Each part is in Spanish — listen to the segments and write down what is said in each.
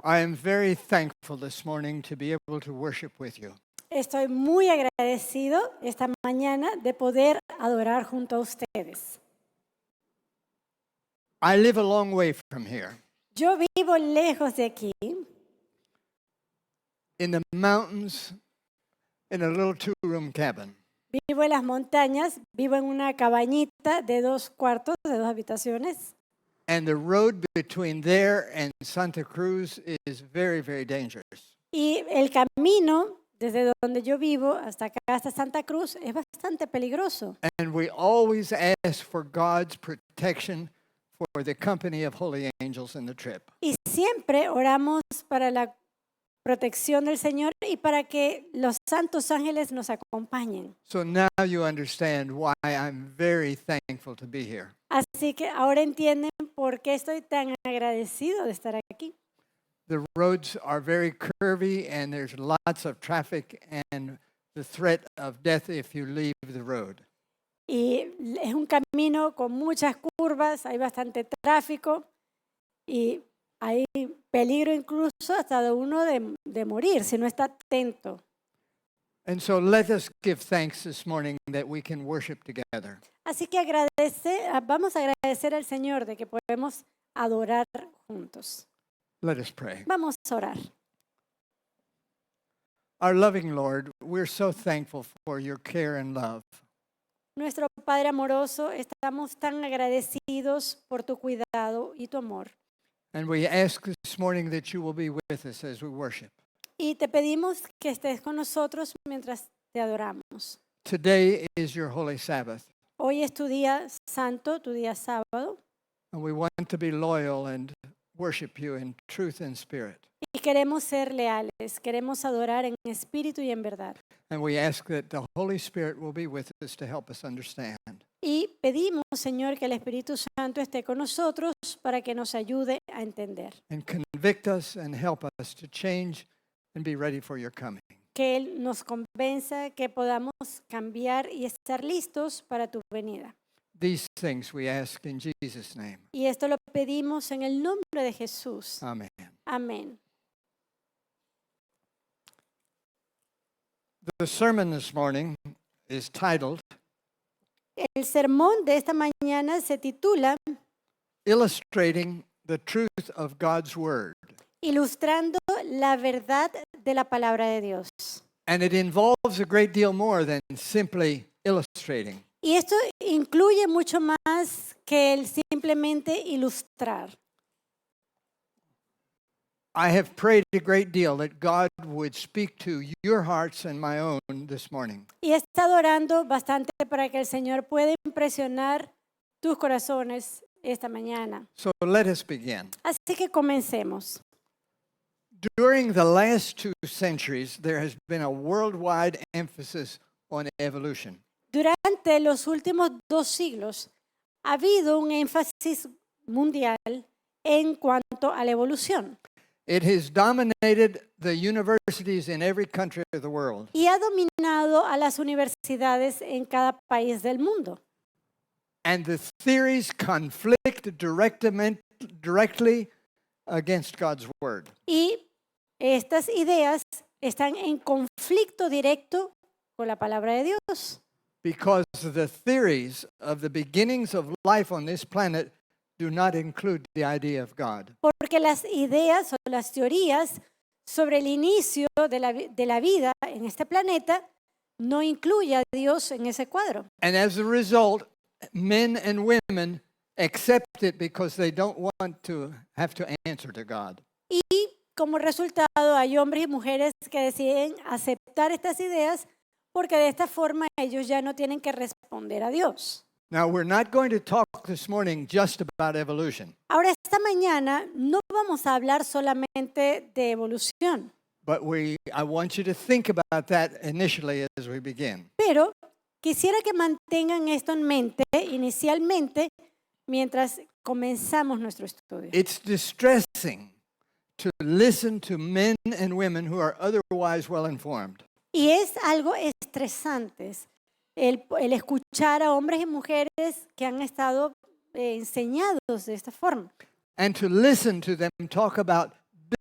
I am very thankful this morning to be able to worship with you. Estoy muy agradecido esta mañana de poder adorar junto a ustedes. I live a long way from here, Yo vivo lejos de aquí, in the mountains, in a little two-room cabin. vivo en las montañas, vivo en una cabañita de 2 cuartos, de 2 habitaciones. And the road between there and Santa Cruz is very, very dangerous. Y el camino desde donde yo vivo hasta acá, hasta Santa Cruz, es bastante peligroso. And we always ask for God's protection for the company of holy angels in the trip. Y siempre oramos para la protección del Señor y para que los santos ángeles nos acompañen. So now you understand why I'm very thankful to be here. Así que ahora entienden por qué estoy tan agradecido de estar aquí. The roads are very curvy and there's lots of traffic and the threat of death if you leave the road. Y es un camino con muchas curvas, hay bastante tráfico y hay peligro incluso hasta de uno de morir si no está atento. And so let us give thanks this morning that we can worship together. Así que vamos a agradecer al Señor de que podemos adorar juntos. Let us pray. Vamos a orar. Our loving Lord, we're so thankful for your care and love. Nuestro Padre amoroso, estamos tan agradecidos por tu cuidado y tu amor. And we ask this morning that you will be with us as we worship. Y te pedimos que estés con nosotros mientras te adoramos. Today is your holy Sabbath, Hoy es tu día santo, tu día sábado, and we want to be loyal and worship you in truth and spirit. y queremos ser leales, queremos adorar en espíritu y en verdad. And we ask that the Holy Spirit will be with us to help us understand. Y pedimos, Señor, que el Espíritu Santo esté con nosotros para que nos ayude a entender. And convict us and help us to change and be ready for your coming. Que Él nos convenza, que podamos cambiar y estar listos para tu venida. These things we ask in Jesus' name. Y esto lo pedimos en el nombre de Jesús. Amen. Amén. The sermon this morning is titled El sermón de esta mañana se titula Illustrating the Truth of God's Word. Ilustrando la verdad de la palabra de Dios. And it involves a great deal more than simply illustrating. Y esto incluye mucho más que el simplemente ilustrar. I have prayed a great deal that God would speak to your hearts and my own this morning. Y he estado orando bastante para que el Señor pueda impresionar tus corazones esta mañana. So let us begin. Así que comencemos. During the last 2 centuries, there has been a worldwide emphasis on evolution. Durante los últimos 2 siglos ha habido un énfasis mundial en cuanto a la evolución. It has dominated the universities in every country of the world. Y ha dominado a las universidades en cada país del mundo. And the theories conflict directly against God's word. Y estas ideas están en conflicto directo con la palabra de Dios. Because the theories of the beginnings of life on this planet do not include the idea of God. Porque las ideas o las teorías sobre el inicio de la vida en este planeta no incluye a Dios en ese cuadro. And as a result, men and women accept it because they don't want to have to answer to God. Y como resultado hay hombres y mujeres que deciden aceptar estas ideas porque de esta forma ellos ya no tienen que responder a Dios. Now, we're not going to talk this morning just about evolution, Ahora, esta mañana no vamos a hablar solamente de evolución, but I want you to think about that initially as we begin. pero quisiera que mantengan esto en mente inicialmente mientras comenzamos nuestro estudio. It's distressing to listen to men and women who are otherwise well informed. Y es algo estresante el escuchar a hombres y mujeres que han estado enseñados de esta forma. And to listen to them talk about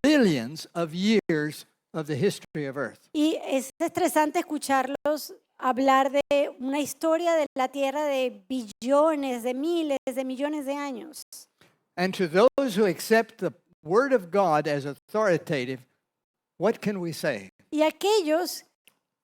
billions of years of the history of Earth. Y es estresante escucharlos hablar de una historia de la Tierra de billones, de miles, de millones de años. And to those who accept the Word of God as authoritative, what can we say? Y aquellos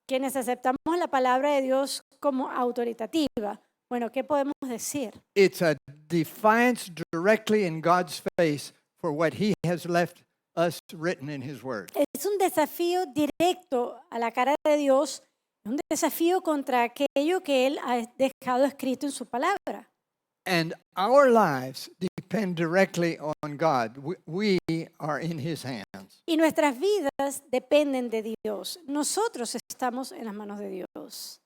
quienes aceptamos la palabra de Dios como autoritativa, bueno, ¿qué podemos decir? It's a defiance directly in God's face for what He has left us written in His Word. Es un desafío directo a la cara de Dios, un desafío contra aquello que Él ha dejado escrito en su palabra. And our lives depend directly on God. We are in His hands. Y nuestras vidas dependen de Dios. Nosotros estamos en las manos de Dios.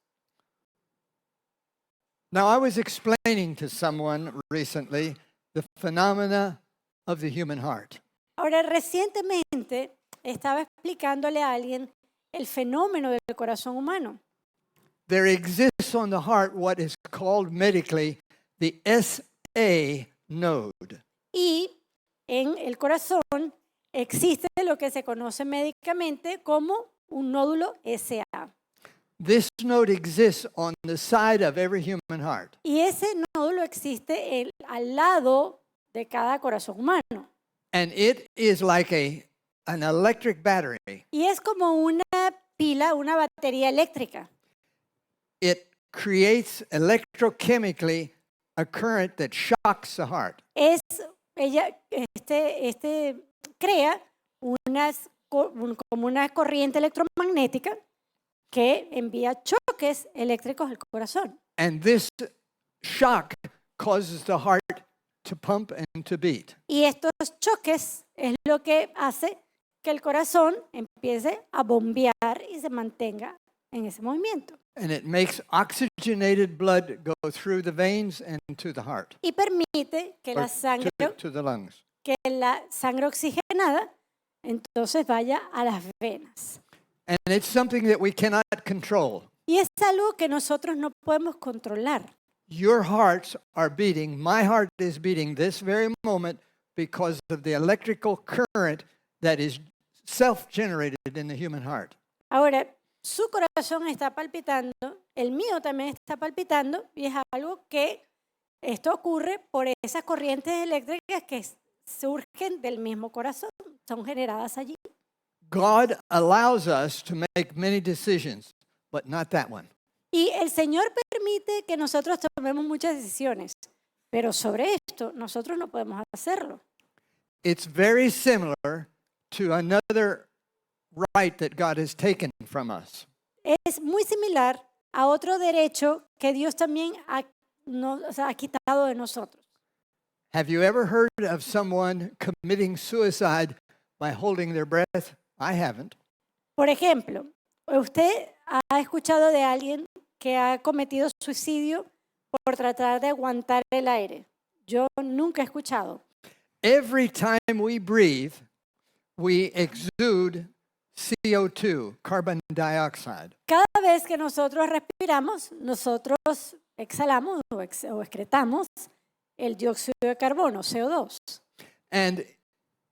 Now, I was explaining to someone recently the phenomena of the human heart. Ahora, recientemente estaba explicándole a alguien el fenómeno del corazón humano. There exists on the heart what is called medically the SA node. Y en el corazón existe lo que se conoce médicamente como un nódulo SA. This node exists on the side of every human heart. Y ese nódulo existe al lado de cada corazón humano. And it is like an electric battery. Y es como una pila, una batería eléctrica. It creates electrochemically a current that shocks the heart. Crea como una corriente electromagnética que envía choques eléctricos al corazón. And this shock causes the heart to pump and to beat. Y estos choques es lo que hace que el corazón empiece a bombear y se mantenga en ese movimiento. And it makes oxygenated blood go through the veins and to the heart, Y permite que or la sangre, to the lungs. oxigenada entonces vaya a las venas. And it's something that we cannot control. Y es algo que nosotros no podemos controlar. Your hearts are beating. My heart is beating this very moment because of the electrical current that is self-generated in the human heart. Ahora, su corazón está palpitando, el mío también está palpitando, y es algo que esto ocurre por esas corrientes eléctricas que surgen del mismo corazón, son generadas allí. God allows us to make many decisions, but not that one. Y el Señor permite que nosotros tomemos muchas decisiones, pero sobre esto nosotros no podemos hacerlo. It's very similar to another right that God has taken from us. Es muy similar a otro derecho que Dios también ha quitado de nosotros. Have you ever heard of someone committing suicide by holding their breath? I haven't. Por ejemplo, ¿usted ha escuchado de alguien que ha cometido suicidio por tratar de aguantar el aire? Yo nunca he escuchado. Every time we breathe, we exude CO2, carbon dioxide. Cada vez que nosotros respiramos, nosotros exhalamos o excretamos el dióxido de carbono, CO2. And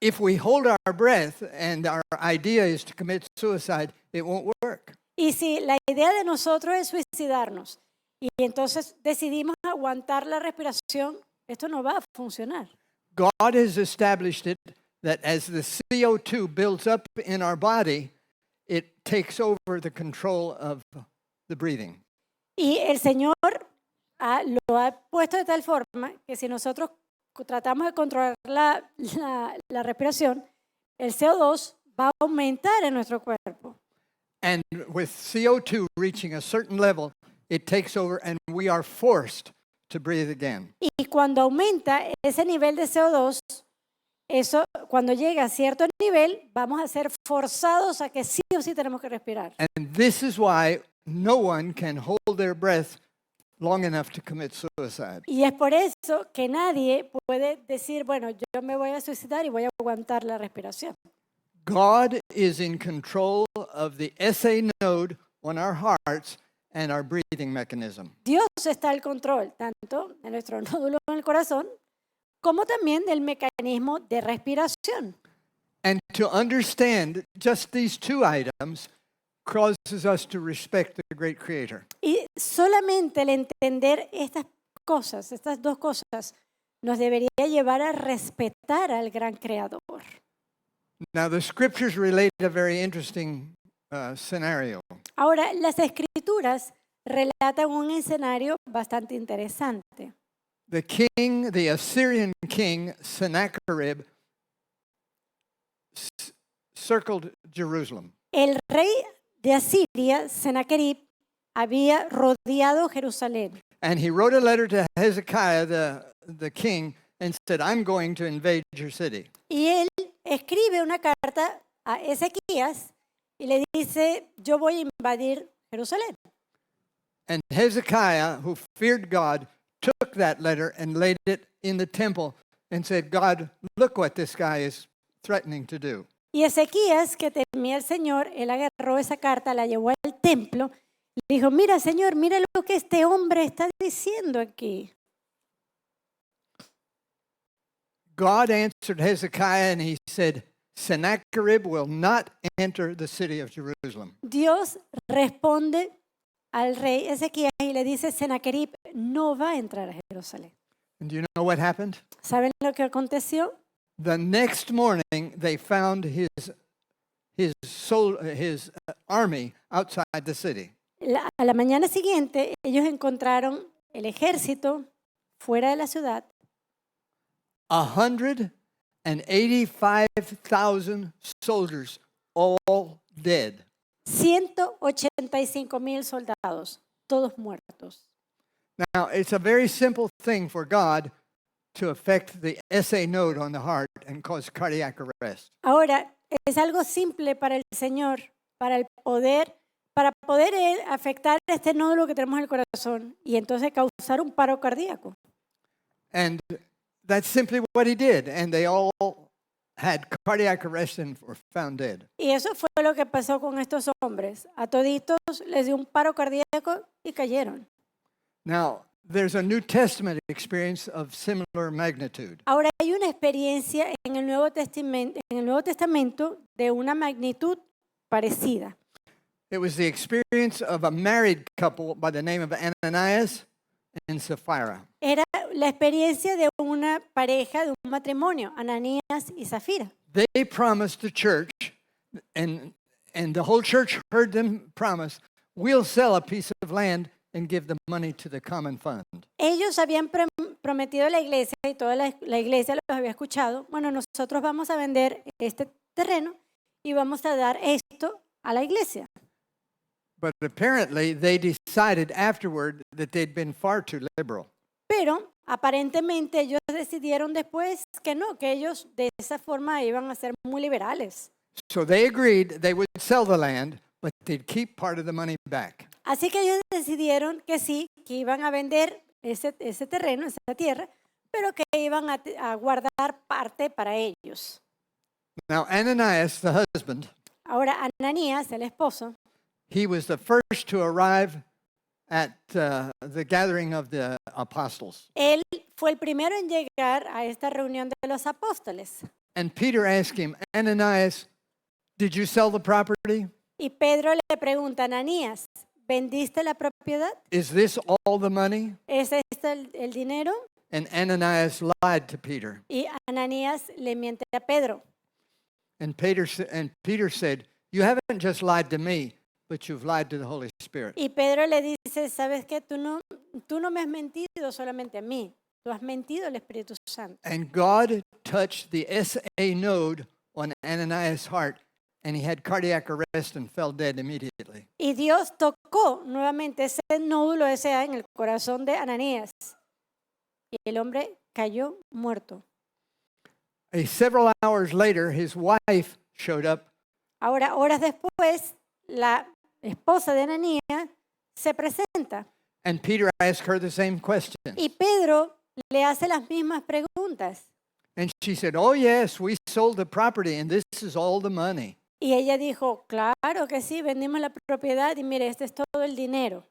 if we hold our breath and our idea is to commit suicide, it won't work. Y si la idea de nosotros es suicidarnos y entonces decidimos aguantar la respiración, esto no va a funcionar. God has established it that as the CO2 builds up in our body, it takes over the control of the breathing. Y el Señor lo ha puesto de tal forma que si nosotros tratamos de controlar la respiración, el CO2 va a aumentar en nuestro cuerpo. And with CO2 reaching a certain level, it takes over and we are forced to breathe again. Y cuando aumenta ese nivel de CO2, eso, cuando llega a cierto nivel, vamos a ser forzados a que sí o sí tenemos que respirar. And this is why no one can hold their breath long enough to commit suicide. Y es por eso que nadie puede decir, bueno, yo me voy a suicidar y voy a aguantar la respiración. God is in control of the SA node on our hearts and our breathing mechanism. Dios está al control tanto de nuestro nódulo en el corazón como también del mecanismo de respiración. And to understand just these two items causes us to respect the great Creator. Y solamente el entender estas cosas, estas dos cosas, nos debería llevar a respetar al gran creador. Now, the scriptures relate a very interesting scenario. Ahora, las escrituras relatan un escenario bastante interesante. The Assyrian king, Sennacherib, circled Jerusalem. El rey de Asiria, Sennacherib, había rodeado Jerusalén. And he wrote a letter to Hezekiah, the king, and said, I'm going to invade your city. Y él escribe una carta a Ezequías y le dice, yo voy a invadir Jerusalén. And Hezekiah, who feared God, took that letter and laid it in the temple and said, God, look what this guy is threatening to do. Y Ezequías, que temía al Señor, él agarró esa carta, la llevó al templo, y dijo, mira, Señor, mira lo que este hombre está diciendo aquí. God answered Hezekiah and he said, Sennacherib will not enter the city of Jerusalem. Dios responde al rey Ezequías y le dice, Sennacherib no va a entrar a Jerusalén. And do you know what happened? ¿Saben lo que aconteció? The next morning, they found his army outside the city. A la mañana siguiente, ellos encontraron el ejército fuera de la ciudad, 185,000 soldiers, all dead. 185,000 soldados, todos muertos. Now, it's a very simple thing for God to affect the SA node on the heart and cause cardiac arrest. Ahora, es algo simple para el Señor, para poder él afectar este nódulo que tenemos en el corazón y entonces causar un paro cardíaco. And that's simply what he did. And they all had cardiac arrest and were found dead. Y eso fue lo que pasó con estos hombres. A toditos les dio un paro cardíaco y cayeron. Now, there's a New Testament experience of similar magnitude. Ahora hay una experiencia en el Nuevo Testamento de una magnitud parecida. It was the experience of a married couple by the name of Ananias and Sapphira. Era la experiencia de una pareja, de un matrimonio, Ananías y Zafira. They promised the church, and the whole church heard them promise, we'll sell a piece of land and give the money to the common fund. Ellos habían prometido a la iglesia y toda la iglesia los había escuchado. Bueno, nosotros vamos a vender este terreno y vamos a dar esto a la iglesia. But apparently they decided afterward that they'd been far too liberal. Pero aparentemente ellos decidieron después que no, que ellos de esa forma iban a ser muy liberales. So they agreed they would sell the land, but they'd keep part of the money back. Así que ellos decidieron que sí, que iban a vender ese terreno, esa tierra, pero que iban a guardar parte para ellos. Now Ananias, the husband, Ahora Ananías, el esposo, he was the first to arrive at the gathering of the apostles. él fue el primero en llegar a esta reunión de los apóstoles. And Peter asked him, Ananias, did you sell the property? Y Pedro le pregunta, Ananías, ¿vendiste la propiedad? Is this all the money? ¿Es esto el dinero? And Ananias lied to Peter. Y Ananías le miente a Pedro. And Peter said, you haven't just lied to me, but you've lied to the Holy Spirit. Y Pedro le dice, ¿sabes qué? Tú no me has mentido solamente a mí, tú has mentido al Espíritu Santo. And God touched the SA node on Ananias' heart, and he had cardiac arrest and fell dead immediately. Y Dios tocó nuevamente ese nódulo SA en el corazón de Ananías. Y el hombre cayó muerto. Several hours later, his wife showed up, Ahora, horas después, la esposa de Ananías se presenta. and Peter asked her the same question. Y Pedro le hace las mismas preguntas. And she said, oh, yes, we sold the property, and this is all the money. Y ella dijo, claro que sí, vendimos la propiedad y mire, este es todo el dinero.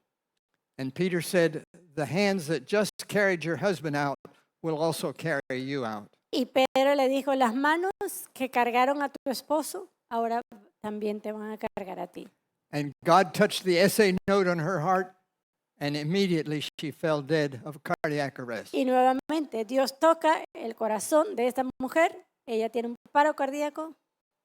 And Peter said, the hands that just carried your husband out will also carry you out. Y Pedro le dijo, las manos que cargaron a tu esposo, ahora también te van a cargar a ti. And God touched the SA node on her heart, and immediately she fell dead of cardiac arrest. Y nuevamente Dios toca el corazón de esta mujer, ella tiene un paro cardíaco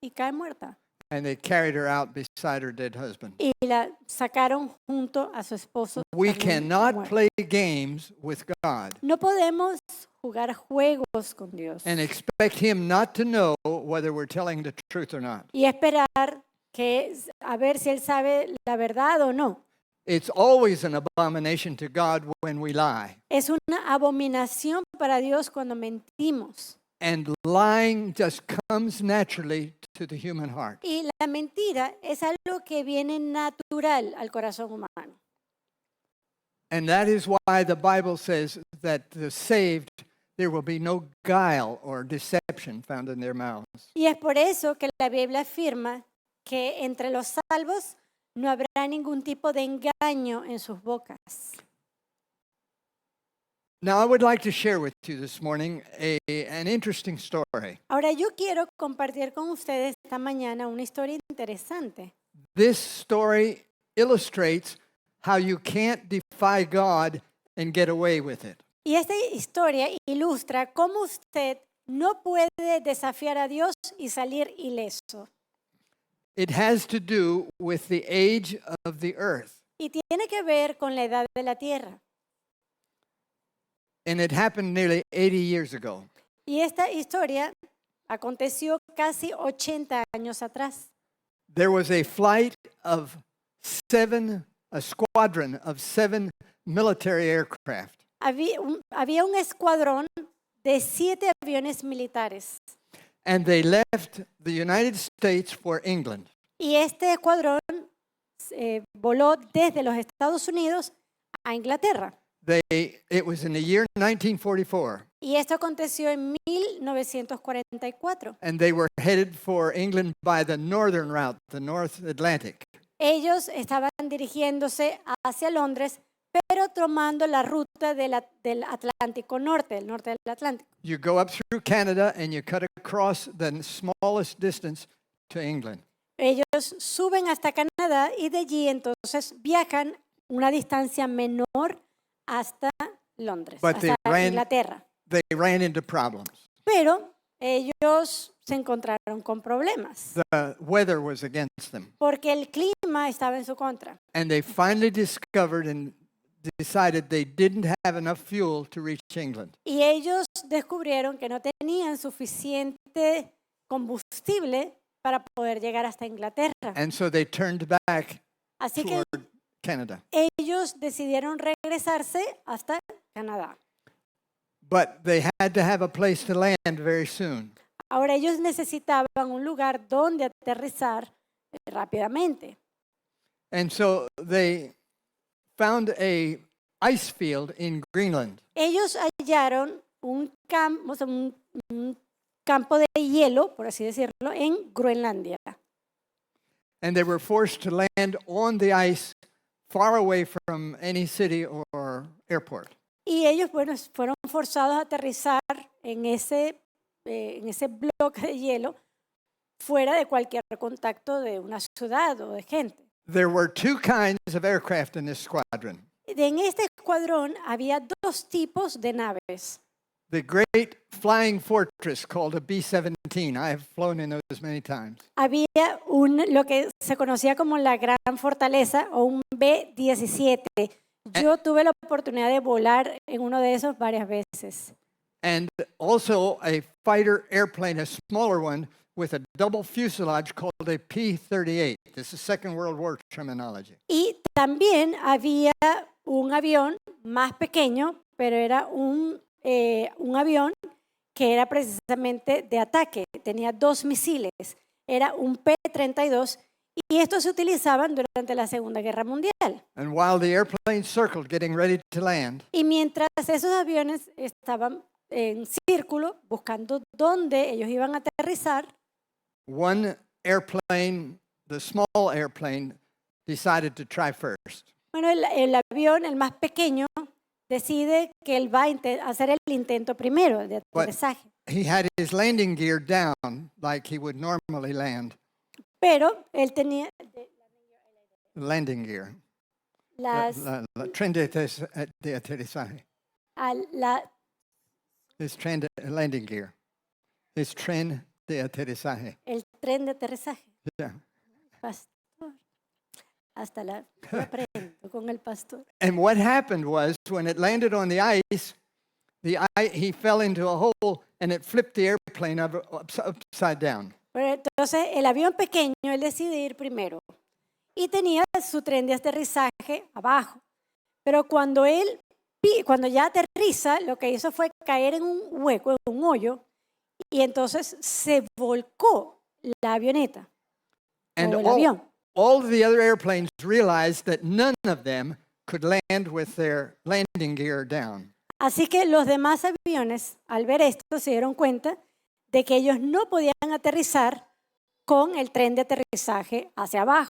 y cae muerta. And they carried her out beside her dead husband. Y la sacaron junto a su esposo. We también cannot muerto. play games with God No podemos jugar juegos con Dios and expect Him not to know whether we're telling the truth or not. y esperar que a ver si Él sabe la verdad o no. It's always an abomination to God when we lie. Es una abominación para Dios cuando mentimos. And lying just comes naturally to the human heart. Y la mentira es algo que viene natural al corazón humano. And that is why the Bible says that the saved, there will be no guile or deception found in their mouths. Y es por eso que la Biblia afirma que entre los salvos no habrá ningún tipo de engaño en sus bocas. Now, I would like to share with you this morning an interesting story. Ahora yo quiero compartir con ustedes esta mañana una historia interesante. This story illustrates how you can't defy God and get away with it. Y esta historia ilustra cómo usted no puede desafiar a Dios y salir ileso. It has to do with the age of the earth. Y tiene que ver con la edad de la tierra. And it happened nearly 80 years ago. Y esta historia aconteció casi 80 años atrás. There was a flight of a squadron of 7 military aircraft. Había un escuadrón de 7 aviones militares. And they left the United States for England. Y este escuadrón voló desde los Estados Unidos a Inglaterra. It was in the year 1944. Y esto aconteció en 1944. And they were headed for England by the northern route, the North Atlantic. Ellos estaban dirigiéndose hacia Londres, pero tomando la ruta del Atlántico Norte, el norte del Atlántico. You go up through Canada and you cut across the smallest distance to England. Ellos suben hasta Canadá y de allí entonces viajan una distancia menor hasta Londres, But they hasta ran- Inglaterra. They ran into problems. Pero ellos se encontraron con problemas The weather was against them. porque el clima estaba en su contra. And they finally discovered and decided they didn't have enough fuel to reach England. Y ellos descubrieron que no tenían suficiente combustible para poder llegar hasta Inglaterra. And so they turned back Así que toward Canada. ellos decidieron regresarse hasta Canadá. But they had to have a place to land very soon. Ahora ellos necesitaban un lugar donde aterrizar rápidamente. And so they found a ice field in Greenland. Ellos hallaron un campo de hielo, por así decirlo, en Groenlandia. And they were forced to land on the ice far away from any city or airport. Y ellos, bueno, fueron forzados a aterrizar en ese bloque de hielo fuera de cualquier contacto de una ciudad o de gente. There were 2 kinds of aircraft in this squadron. En este escuadrón había 2 tipos de naves. The great flying fortress called a B-17. I have flown in those many times. Había lo que se conocía como la Gran Fortaleza o un B-17. Yo tuve la oportunidad de volar en uno de esos varias veces. And also a fighter airplane, a smaller one, with a double fuselage called a P-38. This is Second World War terminology. Y también había un avión más pequeño, pero era un avión que era precisamente de ataque. Tenía 2 misiles. Era un P-32 y estos se utilizaban durante la Segunda Guerra Mundial. And while the airplane circled, getting ready to land, Y mientras esos aviones estaban en círculo buscando dónde ellos iban a aterrizar, one airplane, the small airplane, decided to try first. bueno, el avión, el más pequeño, decide que él va a hacer el intento primero de aterrizaje. he had his landing gear down like he would normally land. pero él tenía Landing gear. las, Tren de aterrizaje. la, His tren de landing gear. His tren de aterrizaje. el tren de aterrizaje. Yeah. Pastor, hasta la yo aprendo con el pastor. And what happened was when it landed on the ice, he fell into a hole and it flipped the airplane upside down. Pero entonces el avión pequeño, él decide ir primero y tenía su tren de aterrizaje abajo. Pero cuando ya aterriza, lo que hizo fue caer en un hueco, en un hoyo, y entonces se volcó la avioneta. And o el avión. all of the other airplanes realized that none of them could land with their landing gear down. Así que los demás aviones, al ver esto, se dieron cuenta de que ellos no podían aterrizar con el tren de aterrizaje hacia abajo.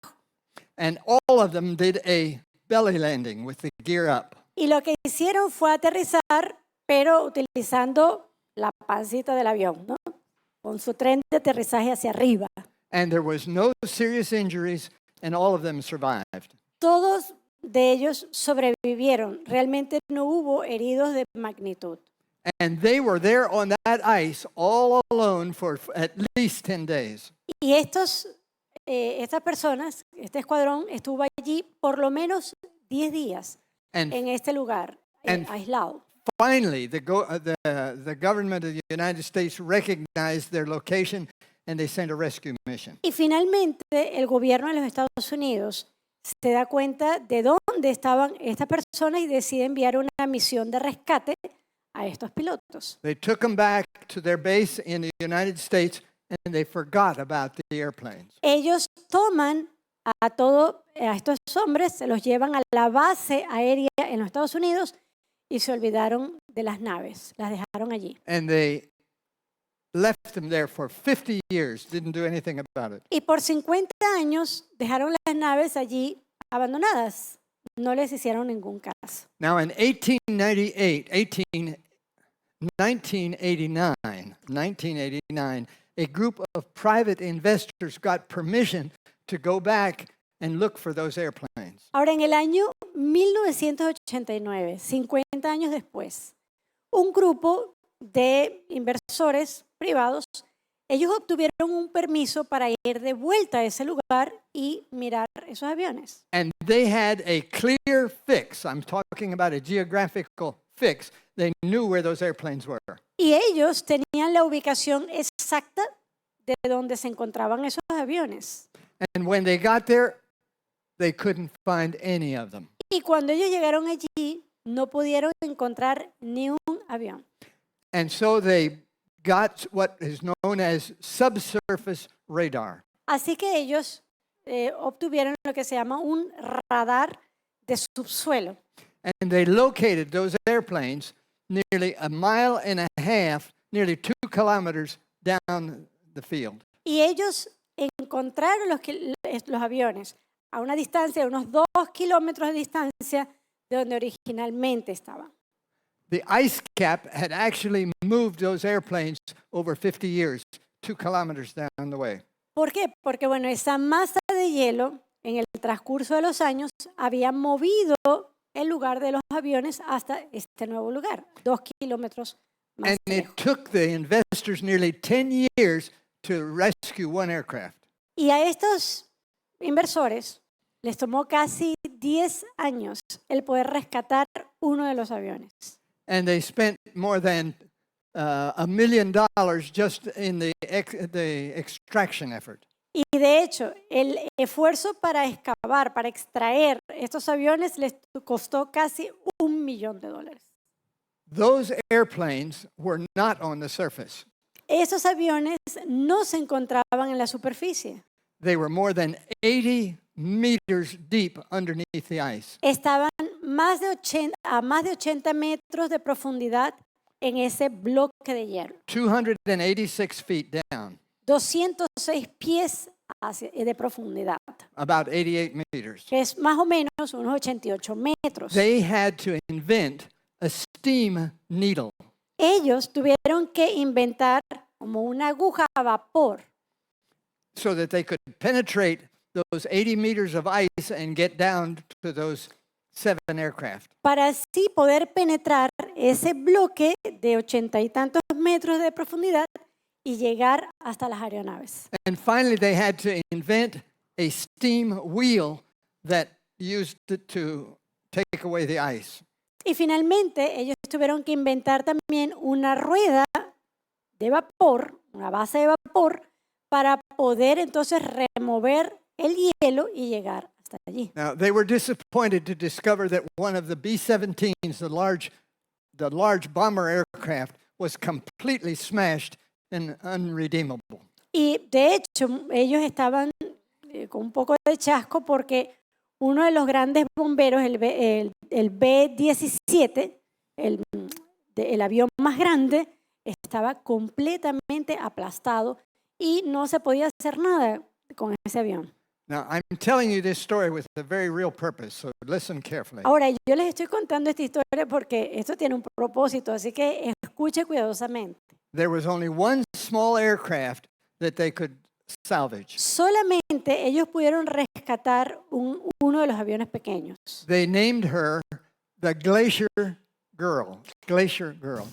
And all of them did a belly landing with the gear up. Y lo que hicieron fue aterrizar, pero utilizando la pancita del avión, ¿no? Con su tren de aterrizaje hacia arriba. And there was no serious injuries, and all of them survived. Todos de ellos sobrevivieron. Realmente no hubo heridos de magnitud. And they were there on that ice all alone for at least 10 days. Y estas personas, este escuadrón, estuvo allí por lo menos 10 días And en este lugar aislado. finally, the government of the United States recognized their location and they sent a rescue mission. Y finalmente el gobierno de los Estados Unidos se da cuenta de dónde estaban estas personas y decide enviar una misión de rescate a estos pilotos. They took them back to their base in the United States and they forgot about the airplanes. Ellos toman a estos hombres, se los llevan a la base aérea en los Estados Unidos y se olvidaron de las naves, las dejaron allí. And they left them there for 50 years, didn't do anything about it. Y por 50 años dejaron las naves allí abandonadas, no les hicieron ningún caso. Now in 1989, a group of private investors got permission to go back and look for those airplanes. Ahora, en el año 1989, 50 años después, un grupo de inversores privados, ellos obtuvieron un permiso para ir de vuelta a ese lugar y mirar esos aviones. And they had a clear fix. I'm talking about a geographical fix. They knew where those airplanes were. Y ellos tenían la ubicación exacta de donde se encontraban esos aviones. And when they got there, they couldn't find any of them. Y cuando ellos llegaron allí, no pudieron encontrar ni un avión. And so they got what is known as subsurface radar. Así que ellos obtuvieron lo que se llama un radar de subsuelo. And they located those airplanes nearly a mile and a half, nearly 2 kilometers down the field. Y ellos encontraron los aviones a una distancia de unos 2 kilómetros de distancia de donde originalmente estaban. The ice cap had actually moved those airplanes over 50 years, 2 kilometers down the way. ¿Por qué? Porque bueno, esa masa de hielo en el transcurso de los años había movido el lugar de los aviones hasta este nuevo lugar, 2 kilómetros más And it lejos. took the investors nearly 10 years to rescue one aircraft. Y a estos inversores les tomó casi 10 años el poder rescatar uno de los aviones. And they spent more than $1 million just in the extraction effort. Y de hecho, el esfuerzo para excavar, para extraer estos aviones les costó casi $1 millón. Those airplanes were not on the surface. Esos aviones no se encontraban en la superficie. They were more than 80 meters deep underneath the ice. Estaban a más de 80 metros de profundidad en ese bloque de hierro. 286 feet down, 206 pies de profundidad, about 88 meters. que es más o menos unos 88 metros. They had to invent a steam needle. ellos tuvieron que inventar como una aguja a vapor so that they could penetrate those 80 meters of ice and get down to those 7 aircraft. para así poder penetrar ese bloque de 80 y tantos metros de profundidad y llegar hasta las aeronaves. And finally, they had to invent a steam wheel that used it to take away the ice. Y finalmente ellos tuvieron que inventar también una rueda de vapor, una base de vapor, para poder entonces remover el hielo y llegar hasta allí. Now, they were disappointed to discover that one of the B-17s, the large bomber aircraft, was completely smashed and unredeemable. Y de hecho ellos estaban con un poco de chasco porque uno de los grandes bomberos, el B-17, el avión más grande, estaba completamente aplastado y no se podía hacer nada con ese avión. Now, I'm telling you this story with a very real purpose, so listen carefully. Ahora, yo les estoy contando esta historia porque esto tiene un propósito, así que escuche cuidadosamente. There was only one small aircraft that they could salvage. Solamente ellos pudieron rescatar uno de los aviones pequeños. They named her the Glacier Girl. Glacier Girl.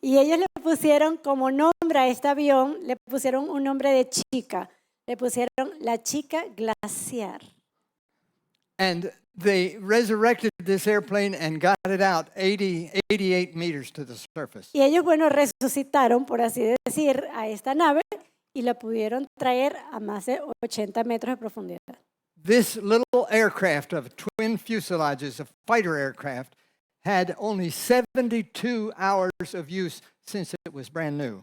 Y ellos le pusieron como nombre a este avión, le pusieron un nombre de chica. Le pusieron la chica glaciar. And they resurrected this airplane and got it out 88 meters to the surface. Y ellos, bueno, resucitaron, por así decir, a esta nave y la pudieron traer a más de 80 metros de profundidad. This little aircraft of twin fuselages, a fighter aircraft, had only 72 hours of use since it was brand new.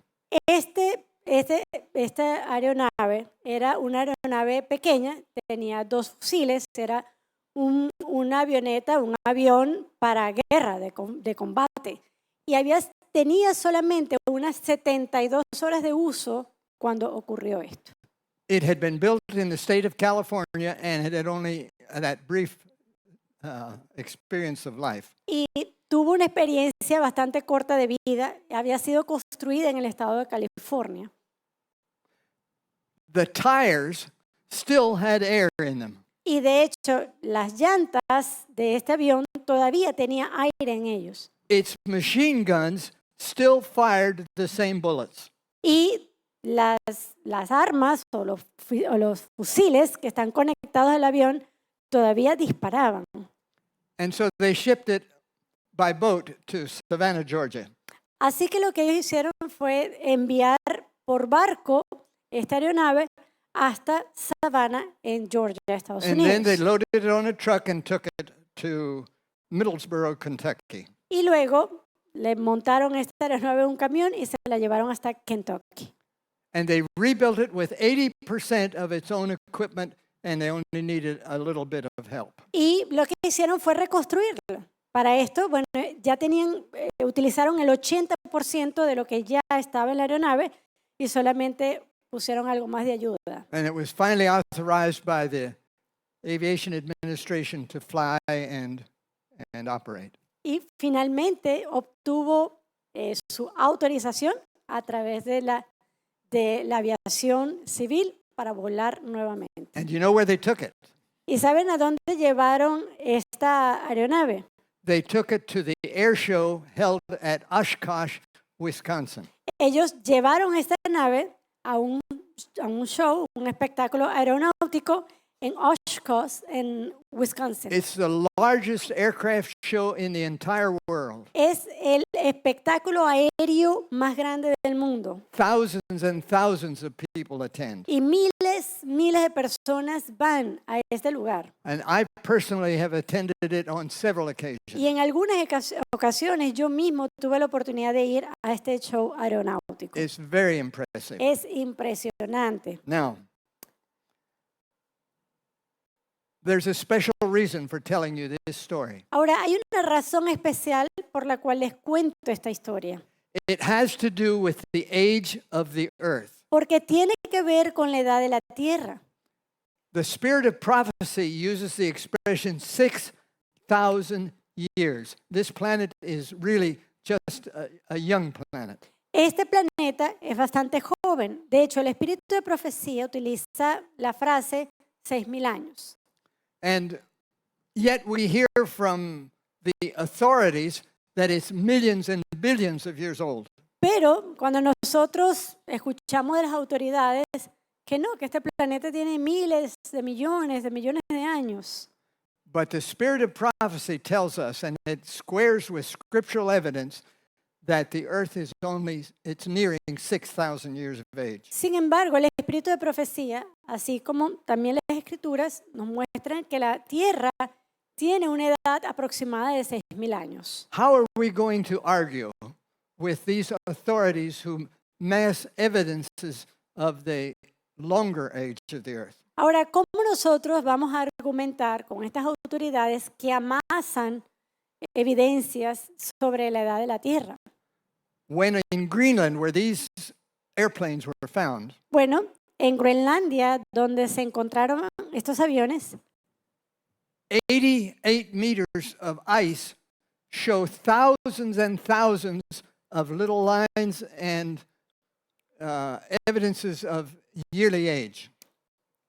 Esta aeronave era una aeronave pequeña, tenía 2 fusiles, era una avioneta, un avión para guerra, de combate. Y tenía solamente unas 72 horas de uso cuando ocurrió esto. It had been built in the state of California and it had only that brief experience of life. Y tuvo una experiencia bastante corta de vida, había sido construida en el estado de California. The tires still had air in them. Y de hecho, las llantas de este avión todavía tenía aire en ellos. Its machine guns still fired the same bullets. Y las armas o los fusiles que están conectados al avión todavía disparaban. And so they shipped it by boat to Savannah, Georgia. Así que lo que ellos hicieron fue enviar por barco esta aeronave hasta Savannah, en Georgia, Estados And then they Unidos. loaded it on a truck and took it to Middlesboro, Kentucky. Y luego le montaron esta aeronave en un camión y se la llevaron hasta Kentucky. And they rebuilt it with 80% of its own equipment, and they only needed a little bit of help. Y lo que hicieron fue reconstruirlo. Para esto, bueno, ya utilizaron el 80% de lo que ya estaba en la aeronave y solamente pusieron algo más de ayuda. And it was finally authorized by the Aviation Administration to fly and operate. Y finalmente obtuvo su autorización a través de la aviación civil para volar nuevamente. And you know where they took it? ¿Y saben a dónde llevaron esta aeronave? They took it to the air show held at Oshkosh, Wisconsin. Ellos llevaron esta nave a un show, un espectáculo aeronáutico en Oshkosh, en Wisconsin. It's the largest aircraft show in the entire world. Es el espectáculo aéreo más grande del mundo. Thousands and thousands of people attend. Y miles de personas van a este lugar. And I personally have attended it on several occasions. Y en algunas ocasiones yo mismo tuve la oportunidad de ir a este show aeronáutico. It's very impressive. Es impresionante. Now, there's a special reason for telling you this story. Ahora, hay una razón especial por la cual les cuento esta historia. It has to do with the age of the earth. Porque tiene que ver con la edad de la tierra. The spirit of prophecy uses the expression 6,000 years. This planet is really just a young planet. Este planeta es bastante joven. De hecho, el espíritu de profecía utiliza la frase 6.000 años. And yet we hear from the authorities that it's millions and billions of years old. Pero cuando nosotros escuchamos de las autoridades que no, que este planeta tiene miles de millones de años. But the spirit of prophecy tells us, and it squares with scriptural evidence, that the earth is it's nearing 6,000 years of age. Sin embargo, el espíritu de profecía, así como también las escrituras, nos muestran que la Tierra tiene una edad aproximada de 6.000 años. How are we going to argue with these authorities who mass evidences of the longer age of the earth? Ahora, ¿cómo nosotros vamos a argumentar con estas autoridades que amasan evidencias sobre la edad de la Tierra? When in Greenland, where these airplanes were found, Bueno, en Groenlandia, donde se encontraron estos aviones, 88 meters of ice show thousands and thousands of little lines and evidences of yearly age.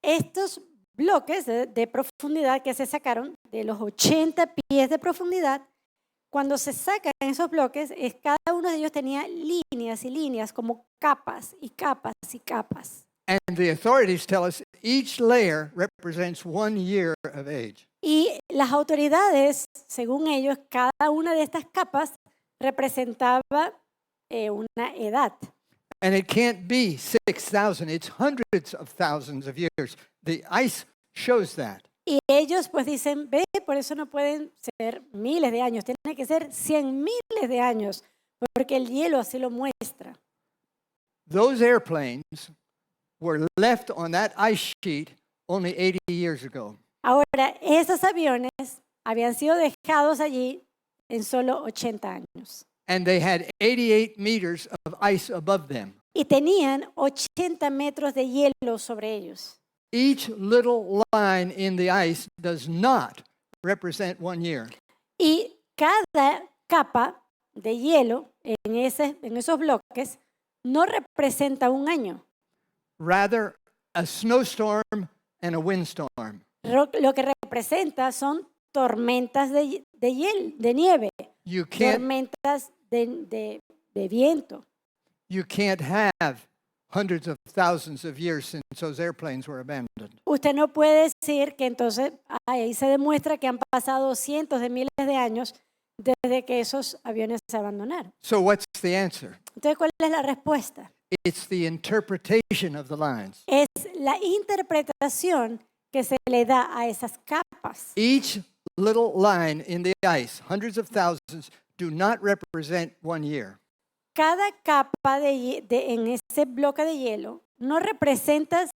estos bloques de profundidad que se sacaron de los 80 pies de profundidad, cuando se sacan esos bloques, cada uno de ellos tenía líneas y líneas como capas y capas y capas. And the authorities tell us each layer represents 1 year of age. Y las autoridades, según ellos, cada una de estas capas representaba una edad. And it can't be 6,000, it's hundreds of thousands of years. The ice shows that. Y ellos pues dicen, ve, por eso no pueden ser miles de años, tienen que ser 100.000 de años, porque el hielo así lo muestra. Those airplanes were left on that ice sheet only 80 years ago. Ahora, esos aviones habían sido dejados allí en solo 80 años. And they had 88 meters of ice above them. Y tenían 80 metros de hielo sobre ellos. Each little line in the ice does not represent 1 year. Y cada capa de hielo en esos bloques no representa un año. Rather, a snowstorm and a windstorm. Lo que representa son tormentas de nieve, You can't, tormentas de viento. you can't have hundreds of thousands of years since those airplanes were abandoned. Usted no puede decir que entonces ahí se demuestra que han pasado cientos de miles de años desde que esos aviones se abandonaron. So what's the answer? Entonces, ¿cuál es la respuesta? It's the interpretation of the lines. Es la interpretación que se le da a esas capas. Each little line in the ice, hundreds of thousands, do not represent 1 year. Cada capa en ese bloque de hielo no representa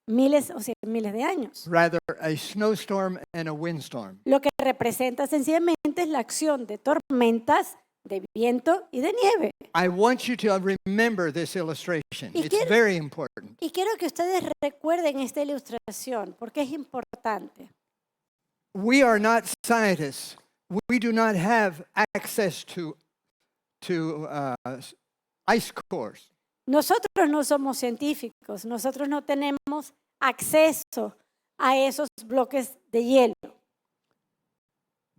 miles o 100.000 de años. Rather, a snowstorm and a windstorm. Lo que representa sencillamente es la acción de tormentas, de viento y de nieve. I want you to remember this illustration. Y It's quiero- very important. Y quiero que ustedes recuerden esta ilustración porque es importante. We are not scientists. We do not have access to ice cores. Nosotros no somos científicos, nosotros no tenemos acceso a esos bloques de hielo.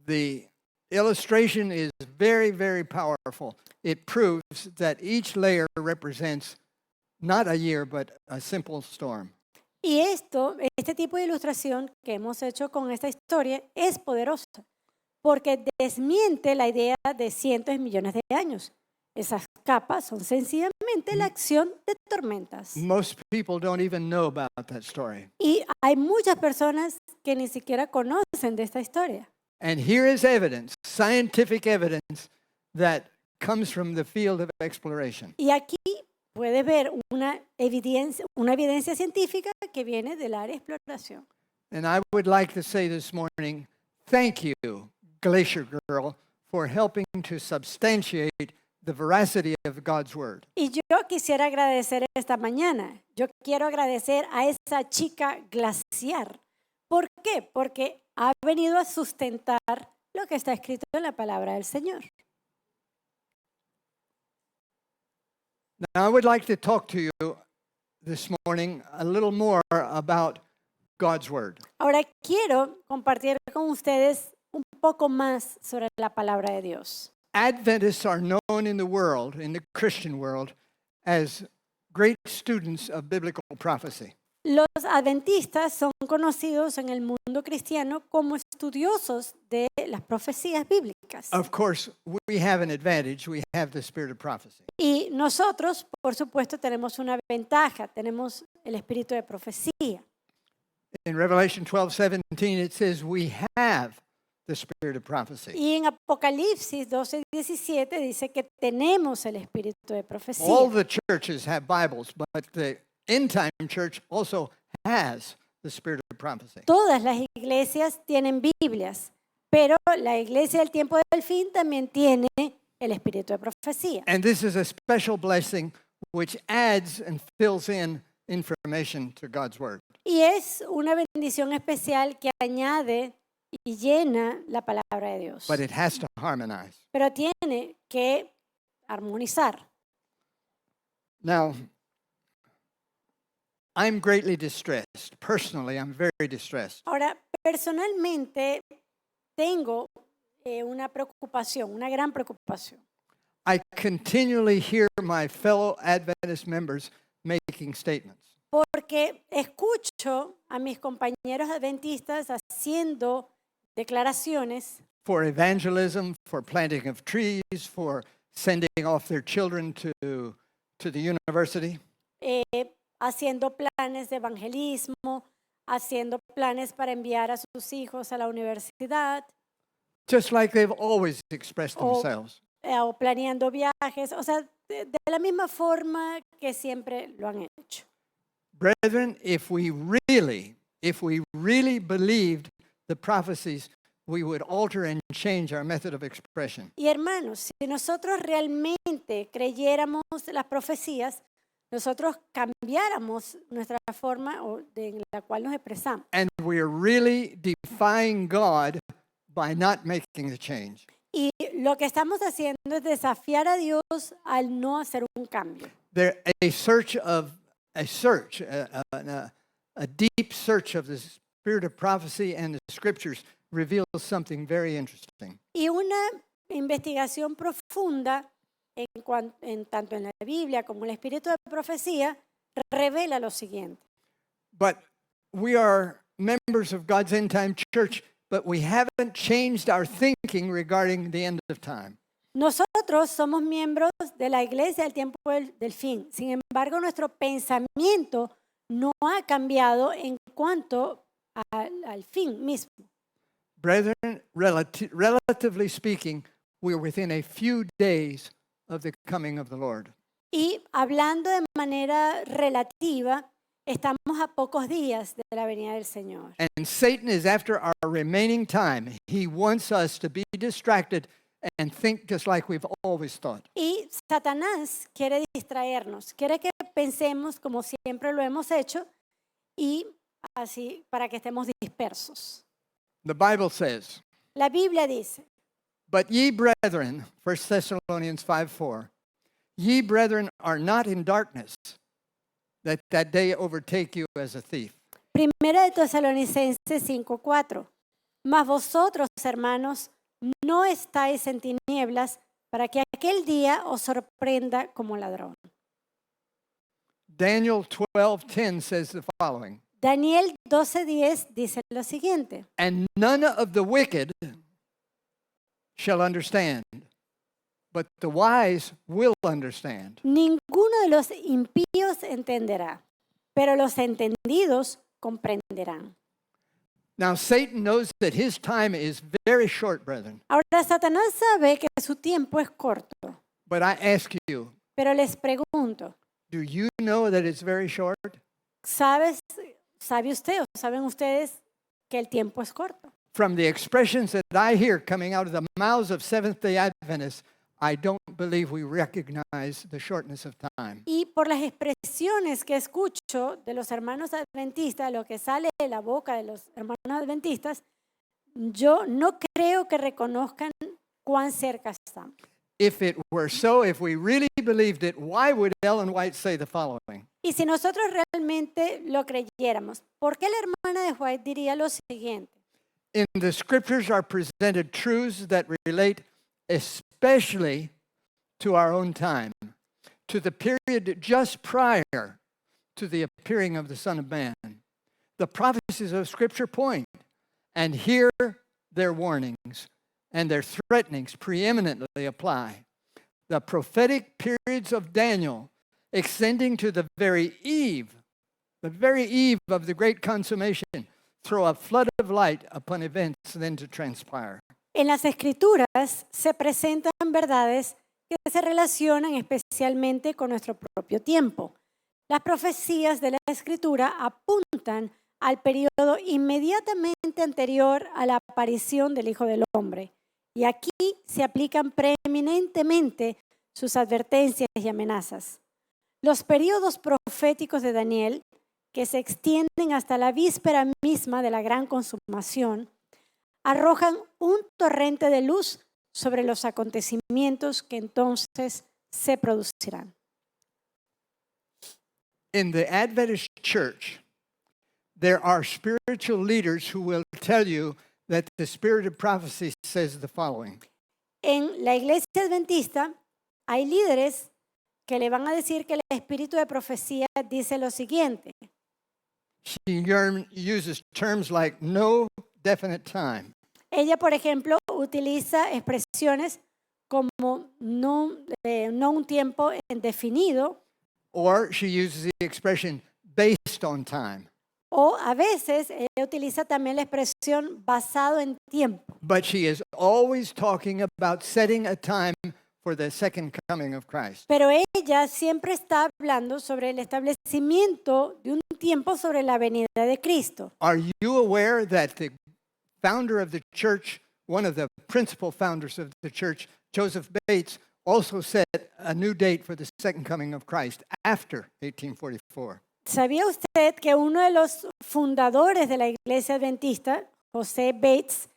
The illustration is very, very powerful. It proves that each layer represents not a year, but a simple storm. Y este tipo de ilustración que hemos hecho con esta historia es poderosa porque desmiente la idea de cientos de millones de años. Esas capas son sencillamente la acción de tormentas. Most people don't even know about that story. Y hay muchas personas que ni siquiera conocen de esta historia. And here is evidence, scientific evidence, that comes from the field of exploration. Y aquí puede ver una evidencia científica que viene del área de exploración. And I would like to say this morning, thank you, Glacier Girl, for helping to substantiate the veracity of God's Word. Y yo quisiera agradecer esta mañana. Yo quiero agradecer a esa chica glaciar. ¿Por qué? Porque ha venido a sustentar lo que está escrito en la palabra del Señor. Now, I would like to talk to you this morning a little more about God's Word. Ahora quiero compartir con ustedes un poco más sobre la palabra de Dios. Adventists are known in the world, in the Christian world, as great students of biblical prophecy. Los adventistas son conocidos en el mundo cristiano como estudiosos de las profecías bíblicas. Of course, we have an advantage. We have the spirit of prophecy. Y nosotros, por supuesto, tenemos una ventaja, tenemos el espíritu de profecía. In Revelation 12:17, it says we have the spirit of prophecy. Y en Apocalipsis 12:17 dice que tenemos el espíritu de profecía. All the churches have Bibles, but the end-time church also has the spirit of prophecy. Todas las iglesias tienen Biblias, pero la iglesia del tiempo del fin también tiene el espíritu de profecía. And this is a special blessing which adds and fills in information to God's Word. Y es una bendición especial que añade y llena la palabra de Dios. But it has to harmonize. Pero tiene que armonizar. Now, I'm greatly distressed. Personally, I'm very distressed. Ahora, personalmente tengo una preocupación, una gran preocupación. I continually hear my fellow Adventist members making statements. Porque escucho a mis compañeros adventistas haciendo declaraciones For evangelism, for planting of trees, for sending off their children to the university. haciendo planes de evangelismo, haciendo planes para enviar a sus hijos a la universidad, Just like they've always expressed Oh. themselves. O planeando viajes, o sea, de la misma forma que siempre lo han hecho. Brethren, if we really believed the prophecies, we would alter and change our method of expression. Y hermanos, si nosotros realmente creyéramos las profecías, nosotros cambiáramos nuestra forma en la cual nos expresamos. And we're really defying God by not making the change. Y lo que estamos haciendo es desafiar a Dios al no hacer un cambio. There a deep search of the spirit of prophecy and the scriptures reveals something very interesting. Y una investigación profunda tanto en la Biblia como en el espíritu de profecía revela lo siguiente. But we are members of God's end time church, but we haven't changed our thinking regarding the end of time. Nosotros somos miembros de la iglesia del tiempo del fin. Sin embargo, nuestro pensamiento no ha cambiado en cuanto al fin mismo. Brethren, relatively speaking, we're within a few days of the coming of the Lord. Y hablando de manera relativa, estamos a pocos días de la venida del Señor. And Satan is after our remaining time. He wants us to be distracted and think just like we've always thought. Y Satanás quiere distraernos, quiere que pensemos como siempre lo hemos hecho y así para que estemos dispersos. The Bible says, La Biblia dice, "But ye brethren," 1 Thessalonians 5:4, "ye brethren are not in darkness, that day overtake you as a thief." Primera de Tesalonicenses 5:4, mas vosotros, hermanos, no estáis en tinieblas para que aquel día os sorprenda como ladrón. Daniel 12:10 says the following, Daniel 12:10 dice lo siguiente, "And none of the wicked shall understand, but the wise will understand." ninguno de los impíos entenderá, pero los entendidos comprenderán. Now, Satan knows that his time is very short, brethren. Ahora, Satanás sabe que su tiempo es corto, But I ask you, pero les pregunto, do you know that it's very short? ¿sabe usted o saben ustedes que el tiempo es corto? From the expressions that I hear coming out of the mouths of Seventh-day Adventists, I don't believe we recognize the shortness of time. Y por las expresiones que escucho de los hermanos adventistas, lo que sale de la boca de los hermanos adventistas, yo no creo que reconozcan cuán cerca estamos. if it were so, if we really believed it, why would Ellen White say the following? Y si nosotros realmente lo creyéramos, ¿por qué la hermana de White diría lo siguiente? In the scriptures are presented truths that relate especially to our own time, to the period just prior to the appearing of the Son of Man. The prophecies of Scripture point, and here their warnings and their threatenings preeminently apply. The prophetic periods of Daniel extending to the very eve of the great consummation, throw a flood of light upon events then to transpire. En las Escrituras se presentan verdades que se relacionan especialmente con nuestro propio tiempo. Las profecías de la Escritura apuntan al periodo inmediatamente anterior a la aparición del Hijo del Hombre. Y aquí se aplican preeminentemente sus advertencias y amenazas. Los periodos proféticos de Daniel, que se extienden hasta la víspera misma de la gran consumación, arrojan un torrente de luz sobre los acontecimientos que entonces se producirán. In the Adventist church, there are spiritual leaders who will tell you that the spirit of prophecy says the following. En la iglesia adventista hay líderes que le van a decir que el espíritu de profecía dice lo siguiente. She uses terms like no definite time, Ella, por ejemplo, utiliza expresiones como no un tiempo indefinido, or she uses the expression based on time. o a veces ella utiliza también la expresión basado en tiempo. But she is always talking about setting a time for the second coming of Christ. Pero ella siempre está hablando sobre el establecimiento de un tiempo sobre la venida de Cristo. Are you aware that the founder of the church, one of the principal founders of the church, Joseph Bates, also set a new date for the second coming of Christ after 1844? ¿Sabía usted que uno de los fundadores de la iglesia adventista, José Bates,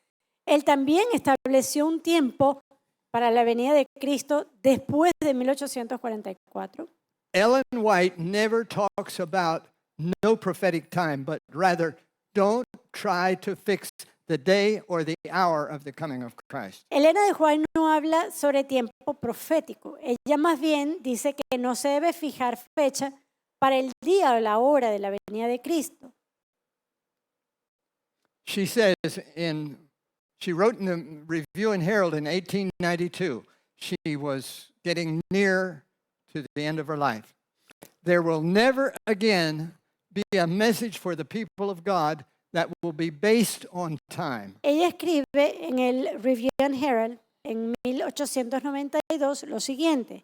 él también estableció un tiempo para la venida de Cristo después de 1844? Ellen White never talks about no prophetic time, but rather don't try to fix the day or the hour of the coming of Christ. Elena de White no habla sobre tiempo profético. Ella más bien dice que no se debe fijar fecha para el día o la hora de la venida de Cristo. She wrote in the Review and Herald in 1892, she was getting near to the end of her life. There will never again be a message for the people of God that will be based on time. Ella escribe en el Review and Herald en 1892 lo siguiente: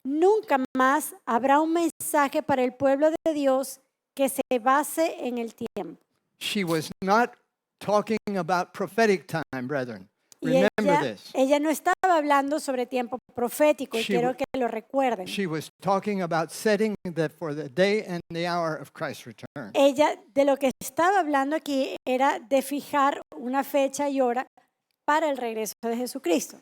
nunca más habrá un mensaje para el pueblo de Dios que se base en el tiempo. She was not talking about prophetic time, brethren. Y Remember this. ella no estaba hablando sobre tiempo profético, y She quiero w- que lo recuerden. She was talking about setting for the day and the hour of Christ's return. Ella de lo que estaba hablando aquí era de fijar una fecha y hora para el regreso de Jesucristo.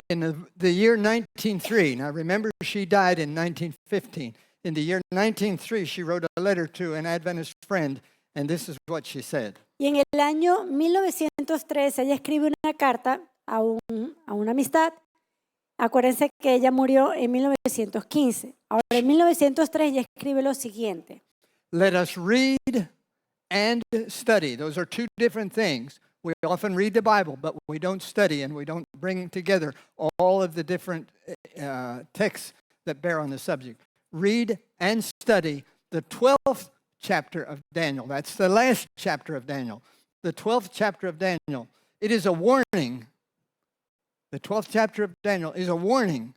In the year 1903, now remember she died in 1915. In the year 1903, she wrote a letter to an Adventist friend, and this is what she said. Y en el año 1903 ella escribe una carta a una amistad. Acuérdense que ella murió en 1915. Ahora en 1903 ella escribe lo siguiente: Let us read and study. Those are two different things. We often read the Bible, but we don't study and we don't bring together all of the different texts that bear on the subject. Read and study the 12th chapter of Daniel. That's the last chapter of Daniel. The 12th chapter of Daniel. It is a warning. The 12th chapter of Daniel is a warning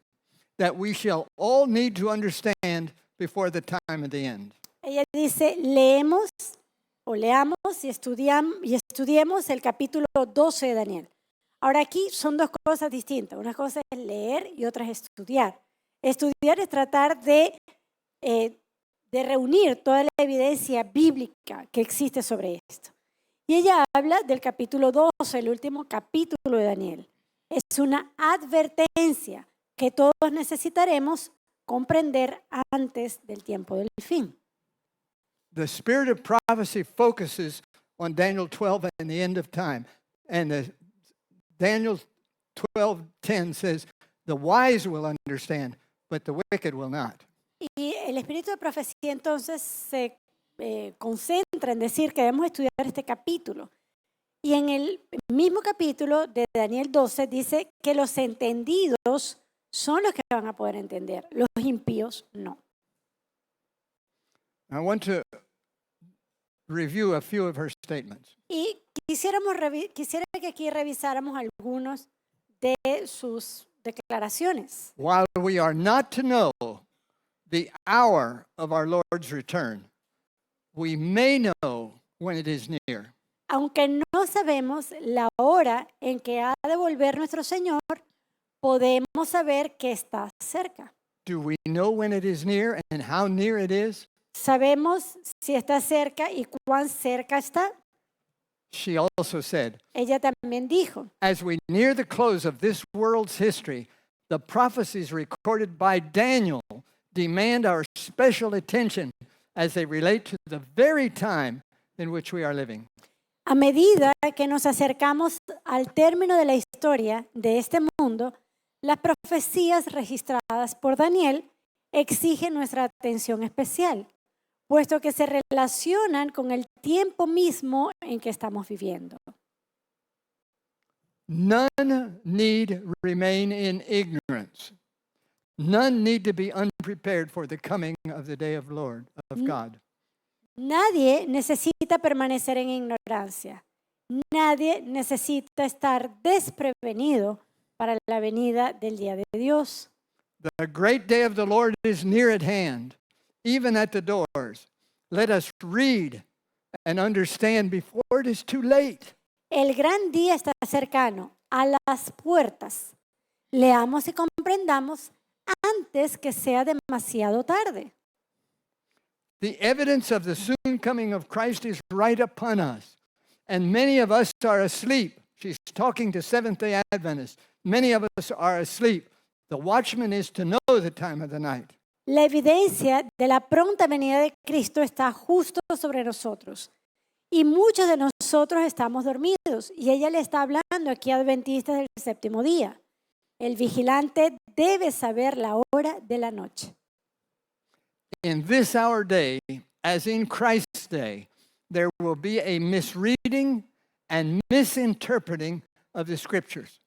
that we shall all need to understand before the time of the end. Ella dice, leamos y estudiemos el capítulo 12 de Daniel. Ahora aquí son dos cosas distintas. Una cosa es leer y otra es estudiar. Estudiar es tratar de reunir toda la evidencia bíblica que existe sobre esto. Y ella habla del capítulo 12, el último capítulo de Daniel. Es una advertencia que todos necesitaremos comprender antes del tiempo del fin. The spirit of prophecy focuses on Daniel 12 and the end of time. And Daniel 12:10 says, the wise will understand, but the wicked will not. Y el espíritu de profecía entonces se concentra en decir que debemos estudiar este capítulo. Y en el mismo capítulo de Daniel 12 dice que los entendidos son los que van a poder entender, los impíos no. I want to review a few of her statements. Y quisiera que aquí revisáramos algunos de sus declaraciones. While we are not to know the hour of our Lord's return, we may know when it is near. Aunque no sabemos la hora en que ha de volver nuestro Señor, podemos saber que está cerca. Do we know when it is near and how near it is? ¿Sabemos si está cerca y cuán cerca está? She also said, Ella también dijo, as we near the close of this world's history, the prophecies recorded by Daniel demand our special attention as they relate to the very time in which we are living. a medida que nos acercamos al término de la historia de este mundo, las profecías registradas por Daniel exigen nuestra atención especial, puesto que se relacionan con el tiempo mismo en que estamos viviendo. None need remain in ignorance. None need to be unprepared for the coming of the day of Lord, of God. Nadie necesita permanecer en ignorancia. Nadie necesita estar desprevenido para la venida del día de Dios. The great day of the Lord is near at hand, even at the doors. Let us read and understand before it is too late. El gran día está cercano, a las puertas. Leamos y comprendamos antes que sea demasiado tarde. The evidence of the soon coming of Christ is right upon us, and many of us are asleep. She's talking to Seventh-day Adventists. Many of us are asleep. The watchman is to know the time of the night. La evidencia de la pronta venida de Cristo está justo sobre nosotros. Y muchos de nosotros estamos dormidos. Y ella le está hablando aquí a adventistas del séptimo día. El vigilante debe saber la hora de la noche. In this our day, as in Christ's day, there will be a misreading and misinterpreting of the Scriptures.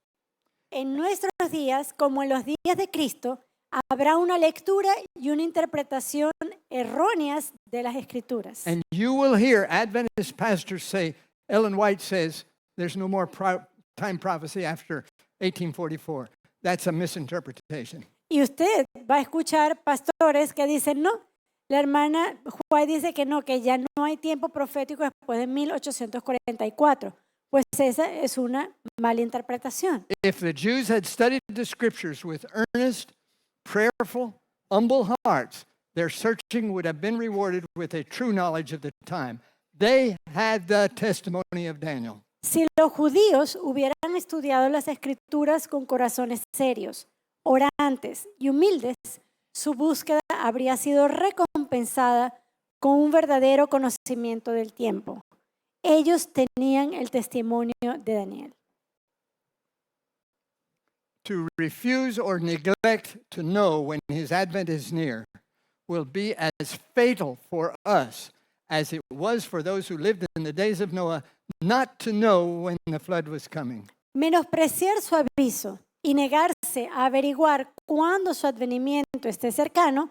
En nuestros días, como en los días de Cristo, habrá una lectura y una interpretación erróneas de las Escrituras. And you will hear Adventist pastors say, Ellen White says, there's no more time prophecy after 1844. That's a misinterpretation. Y usted va a escuchar pastores que dicen, no, la hermana White dice que ya no hay tiempo profético después de 1844. Pues esa es una mala interpretación. If the Jews had studied the Scriptures with earnest, prayerful, humble hearts, their searching would have been rewarded with a true knowledge of the time. They had the testimony of Daniel. Si los judíos hubieran estudiado las Escrituras con corazones serios, orantes y humildes, su búsqueda habría sido recompensada con un verdadero conocimiento del tiempo. Ellos tenían el testimonio de Daniel. To refuse or neglect to know when his advent is near will be as fatal for us as it was for those who lived in the days of Noah not to know when the flood was coming. Menospreciar su aviso y negarse a averiguar cuándo su advenimiento esté cercano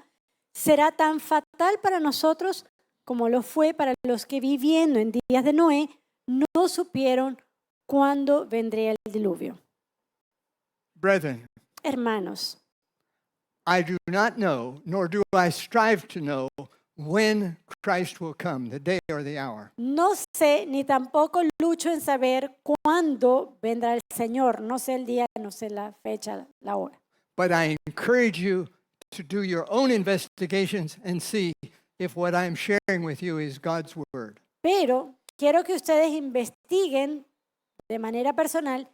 será tan fatal para nosotros como lo fue para los que viviendo en días de Noé no supieron cuándo vendría el diluvio. Brethren, Hermanos, I do not know, nor do I strive to know, when Christ will come, the day or the hour. no sé ni tampoco lucho en saber cuándo vendrá el Señor. No sé el día, no sé la fecha, la hora. But I encourage you to do your own investigations and see if what I'm sharing with you is God's word. Pero quiero que ustedes investiguen de manera personal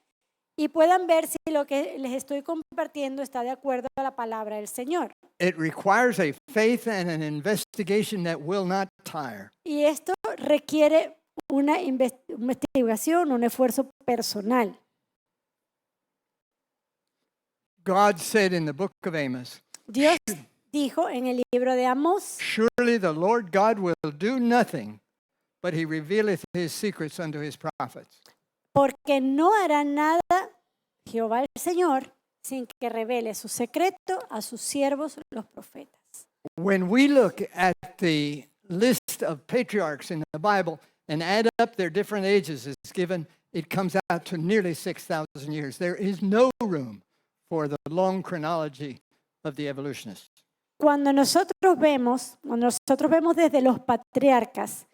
y puedan ver si lo que les estoy compartiendo está de acuerdo a la palabra del Señor. It requires a faith and an investigation that will not tire. Y esto requiere una investigación, un esfuerzo personal. God said in the book of Amos, Dios dijo en el libro de Amós, surely the Lord God will do nothing, but he revealeth his secrets unto his prophets. porque no hará nada Jehová el Señor sin que revele su secreto a sus siervos los profetas. When we look at the list of patriarchs in the Bible and add up their different ages as given, it comes out to nearly 6,000 years. There is no room for the long chronology of the evolutionists. Cuando nosotros vemos desde los patriarcas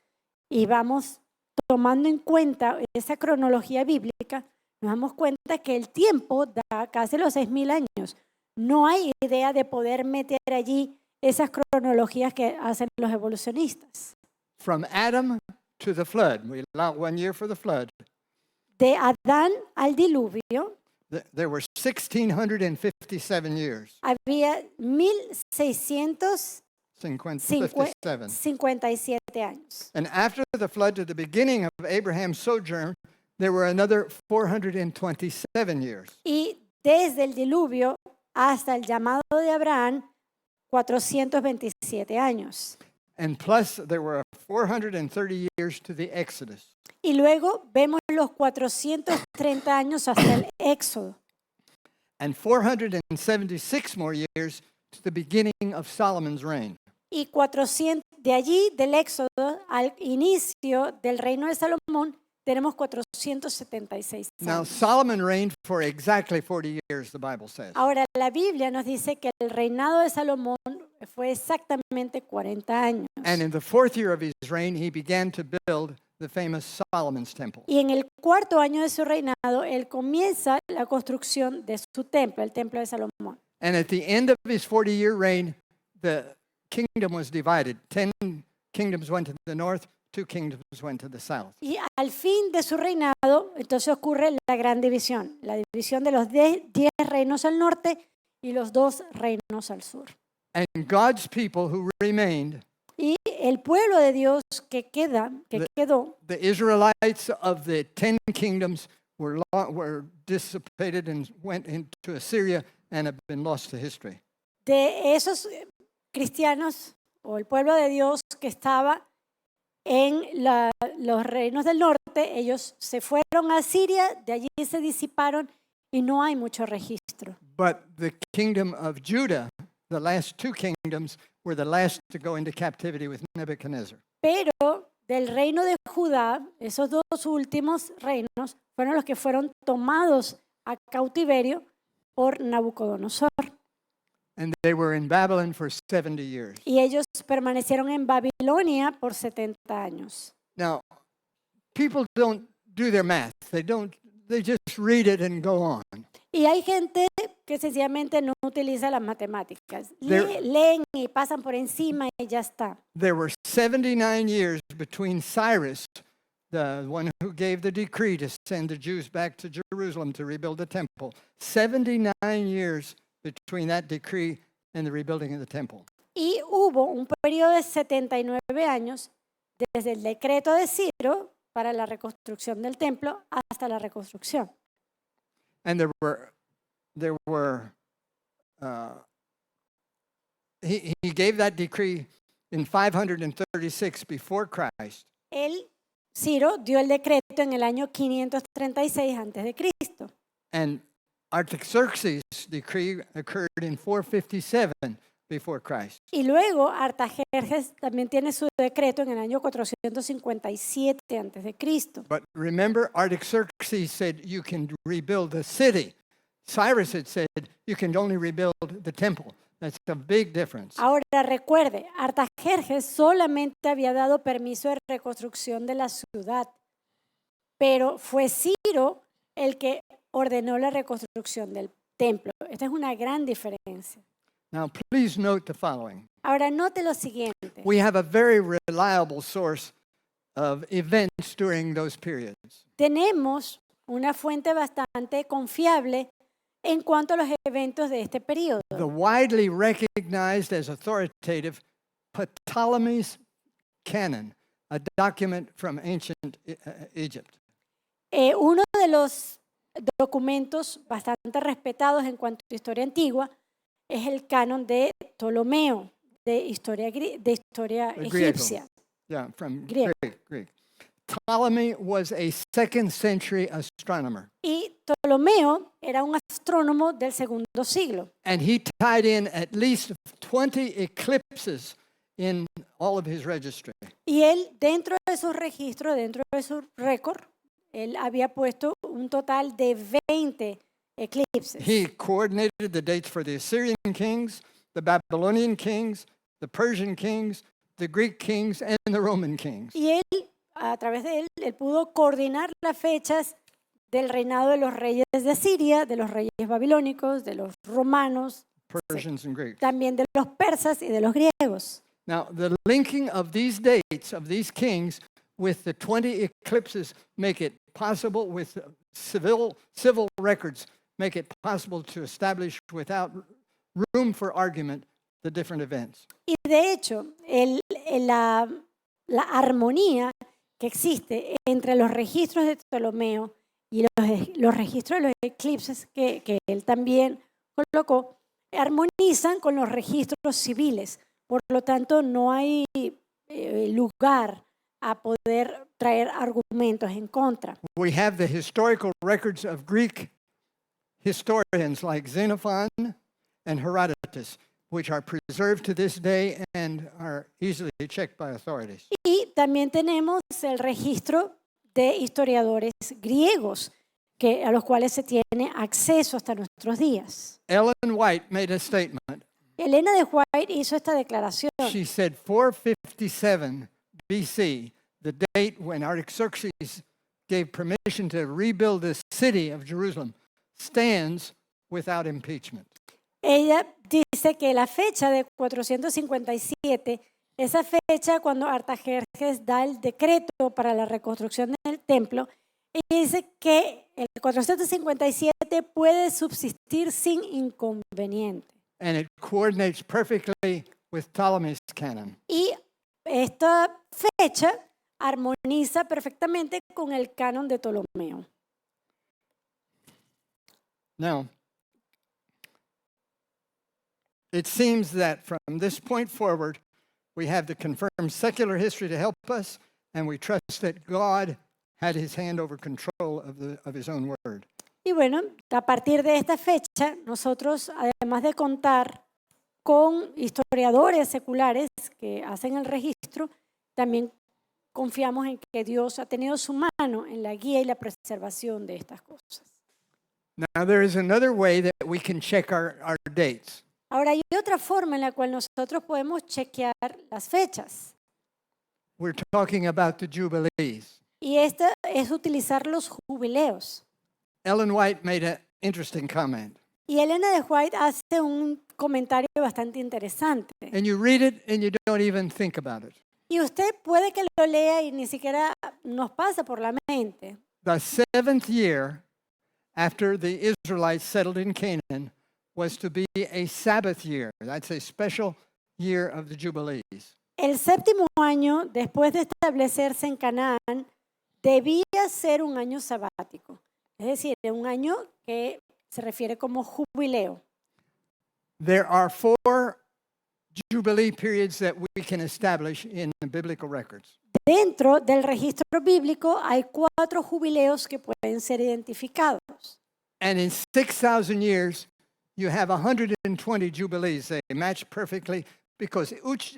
y vamos tomando en cuenta esa cronología bíblica, nos damos cuenta que el tiempo da casi los 6,000 años. No hay idea de poder meter allí esas cronologías que hacen los evolucionistas. From Adam to the flood, we allow 1 year for the flood. De Adán al diluvio There were 1,657 years. había 1,657 57. años. And after the flood to the beginning of Abraham's sojourn, there were another 427 years. Y desde el diluvio hasta el llamado de Abraham, 427 años. And plus, there were 430 years to the Exodus. Y luego vemos los 430 años hasta el Éxodo. And 476 more years to the beginning of Solomon's reign. Y 400, de allí, del Éxodo al inicio del reino de Salomón, tenemos 476 Now, años. Solomon reigned for exactly 40 years, the Bible says. Ahora, la Biblia nos dice que el reinado de Salomón fue exactamente 40 años. And in the fourth year of his reign, he began to build the famous Solomon's Temple. Y en el cuarto año de su reinado, él comienza la construcción de su templo, el templo de Salomón. And at the end of his 40-year reign, the kingdom was divided. 10 kingdoms went to the north, 2 kingdoms went to the south. Y al fin de su reinado, entonces ocurre la gran división, la división de los 10 reinos al norte y los 2 reinos al sur. And God's people who remained, Y el pueblo de Dios que quedó, the Israelites of the 10 kingdoms, were dissipated and went into Assyria and have been lost to history. de esos cristianos o el pueblo de Dios que estaba en los reinos del norte, ellos se fueron a Siria, de allí se disiparon y no hay mucho registro. But the kingdom of Judah, the last 2 kingdoms, were the last to go into captivity with Nebuchadnezzar. Pero del reino de Judá, esos 2 últimos reinos fueron los que fueron tomados a cautiverio por Nabucodonosor. And they were in Babylon for 70 years. Y ellos permanecieron en Babilonia por 70 años. Now, people don't do their math. They just read it and go on. Y hay gente que sencillamente no utiliza las matemáticas. There- Leen y pasan por encima y ya está. There were 79 years between Cyrus, the one who gave the decree to send the Jews back to Jerusalem to rebuild the temple. 79 years between that decree and the rebuilding of the temple. Y hubo un periodo de 79 años desde el decreto de Ciro para la reconstrucción del templo hasta la reconstrucción. And he gave that decree in 536 before Christ. Ciro dio el decreto en el año 536 antes de Cristo. And Artaxerxes' decree occurred in 457 before Christ. Y luego Artajerjes también tiene su decreto en el año 457 antes de Cristo. But remember, Artaxerxes said you can rebuild the city. Cyrus had said you can only rebuild the temple. That's a big difference. Ahora recuerde, Artajerjes solamente había dado permiso de reconstrucción de la ciudad, pero fue Ciro el que ordenó la reconstrucción del templo. Esta es una gran diferencia. Now, please note the following. Ahora note lo siguiente. We have a very reliable source of events during those periods. Tenemos una fuente bastante confiable en cuanto a los eventos de este periodo. The widely recognized as authoritative Ptolemy's Canon, a document from ancient Egypt. Uno de los documentos bastante respetados en cuanto a historia antigua es el canon de Ptolomeo, de historia Griego. egipcia. Yeah, from Griego. Greek. Ptolemy was a 2nd century astronomer, Y Ptolomeo era un astrónomo del segundo siglo. and he tied in at least 20 eclipses in all of his registry. Y él, dentro de esos registros, dentro de su récord, él había puesto un total de 20 eclipses. He coordinated the dates for the Assyrian kings, the Babylonian kings, the Persian kings, the Greek kings, and the Roman kings. Y él, a través de él pudo coordinar las fechas del reinado de los reyes de Asiria, de los reyes babilónicos, de los romanos, Persians and Greeks. también de los persas y de los griegos. Now, the linking of these dates of these kings with the 20 eclipses make it possible, with civil records, make it possible to establish without room for argument the different events. Y de hecho, la armonía que existe entre los registros de Ptolomeo y los registros de los eclipses que él también colocó, armonizan con los registros civiles. Por lo tanto, no hay lugar a poder traer argumentos en contra. We have the historical records of Greek historians like Xenophon and Herodotus, which are preserved to this day and are easily checked by authorities. Y también tenemos el registro de historiadores griegos a los cuales se tiene acceso hasta nuestros días. Ellen White made a statement. Elena de White hizo esta declaración. She said 457 BC, the date when Artaxerxes gave permission to rebuild the city of Jerusalem, stands without impeachment. Ella dice que la fecha de 457, esa fecha cuando Artajerjes da el decreto para la reconstrucción del templo, ella dice que el 457 puede subsistir sin inconveniente. And it coordinates perfectly with Ptolemy's canon. Y esta fecha armoniza perfectamente con el canon de Ptolomeo. Now, it seems that from this point forward, we have the confirmed secular history to help us, and we trust that God had his hand over control of his own word. Y bueno, a partir de esta fecha, nosotros, además de contar con historiadores seculares que hacen el registro, también confiamos en que Dios ha tenido su mano en la guía y la preservación de estas cosas. Now, there is another way that we can check our dates. Ahora, hay otra forma en la cual nosotros podemos chequear las fechas. We're talking about the Jubilees. Y esta es utilizar los jubileos. Ellen White made an interesting comment. Y Elena de White hace un comentario bastante interesante. And you read it and you don't even think about it. Y usted puede que lo lea y ni siquiera nos pasa por la mente. The 7th year after the Israelites settled in Canaan was to be a Sabbath year. That's a special year of the Jubilees. El séptimo año, después de establecerse en Canaán, debía ser un año sabático. Es decir, un año que se refiere como jubileo. There are 4 Jubilee periods that we can establish in the biblical records. Dentro del registro bíblico hay 4 jubileos que pueden ser identificados. And in 6,000 years, you have 120 Jubilees. They match perfectly because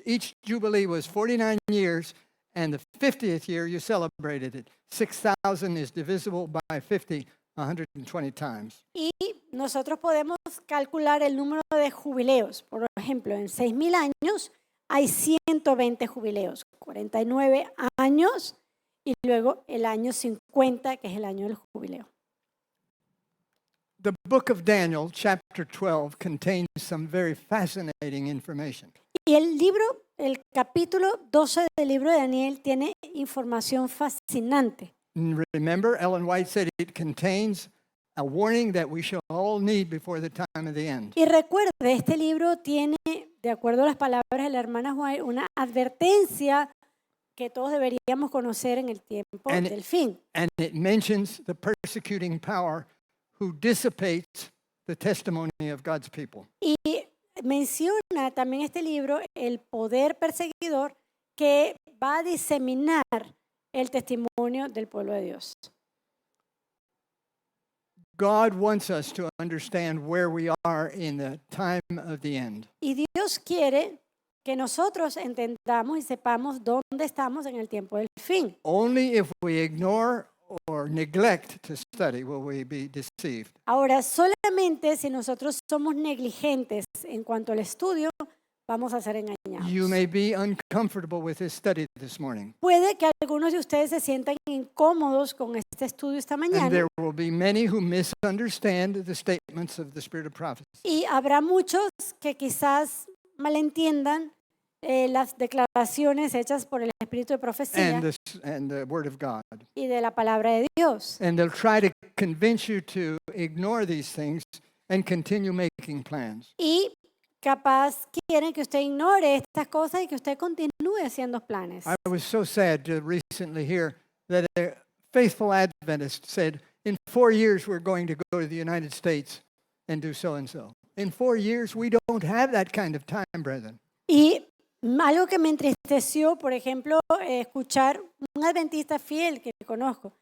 each Jubilee was 49 years, and the 50th year you celebrated it. 6,000 is divisible by 50, 120 times. Y nosotros podemos calcular el número de jubileos. Por ejemplo, en 6,000 años hay 120 jubileos, 49 años y luego el año 50, que es el año del jubileo. The book of Daniel, chapter 12, contains some very fascinating information. Y el capítulo 12 del libro de Daniel tiene información fascinante. Remember, Ellen White said it contains a warning that we shall all need before the time of the end. Y recuerde, este libro tiene, de acuerdo a las palabras de la hermana White, una advertencia que todos deberíamos conocer en el tiempo And- del fin. And it mentions the persecuting power who dissipates the testimony of God's people. Y menciona también este libro el poder perseguidor que va a diseminar el testimonio del pueblo de Dios. God wants us to understand where we are in the time of the end. Y Dios quiere que nosotros entendamos y sepamos dónde estamos en el tiempo del fin. Only if we ignore or neglect to study will we be deceived. Ahora, solamente si nosotros somos negligentes en cuanto al estudio, vamos a ser engañados. You may be uncomfortable with this study this morning, Puede que algunos de ustedes se sientan incómodos con este estudio esta and mañana there will be many who misunderstand the statements of the spirit of prophecy. y habrá muchos que quizás malentiendan las declaraciones hechas por el Espíritu de profecía And the word of God. y de la palabra de Dios. And they'll try to convince you to ignore these things and continue making plans. Y capaz quieren que usted ignore estas cosas y que usted continúe haciendo planes. I was so sad to recently hear that a faithful Adventist said, in 4 years we're going to go to the United States and do so and so. In 4 years, we don't have that kind of time, brethren. Y algo que me entristeció, por ejemplo, escuchar un adventista fiel que conozco.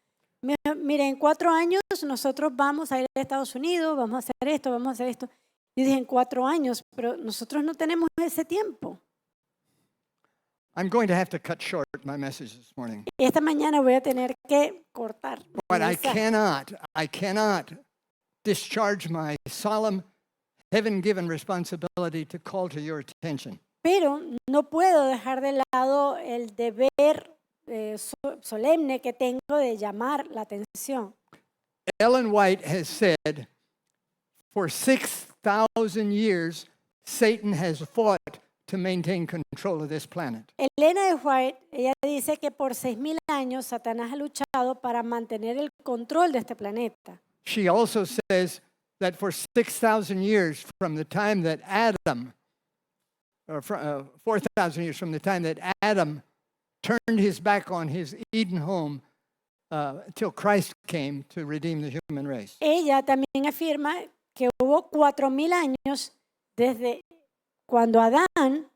Mire, en 4 años nosotros vamos a ir a Estados Unidos, vamos a hacer esto, vamos a hacer esto. Y dije, en 4 años, pero nosotros no tenemos ese tiempo. I'm going to have to cut short my message this morning. Y esta mañana voy a tener que cortar. mi But mensaje. I cannot discharge my solemn, heaven-given responsibility to call to your attention. Pero no puedo dejar de lado el deber solemne que tengo de llamar la atención. Ellen White has said, for 6,000 years, Satan has fought to maintain control of this planet. Elena de White, ella dice que por 6,000 años Satanás ha luchado para mantener el control de este planeta. She also says that for 6,000 years from the time that Adam, or 4,000 years from the time that Adam turned his back on his Eden home till Christ came to redeem the human race. Ella también afirma que hubo 4,000 años desde cuando Adán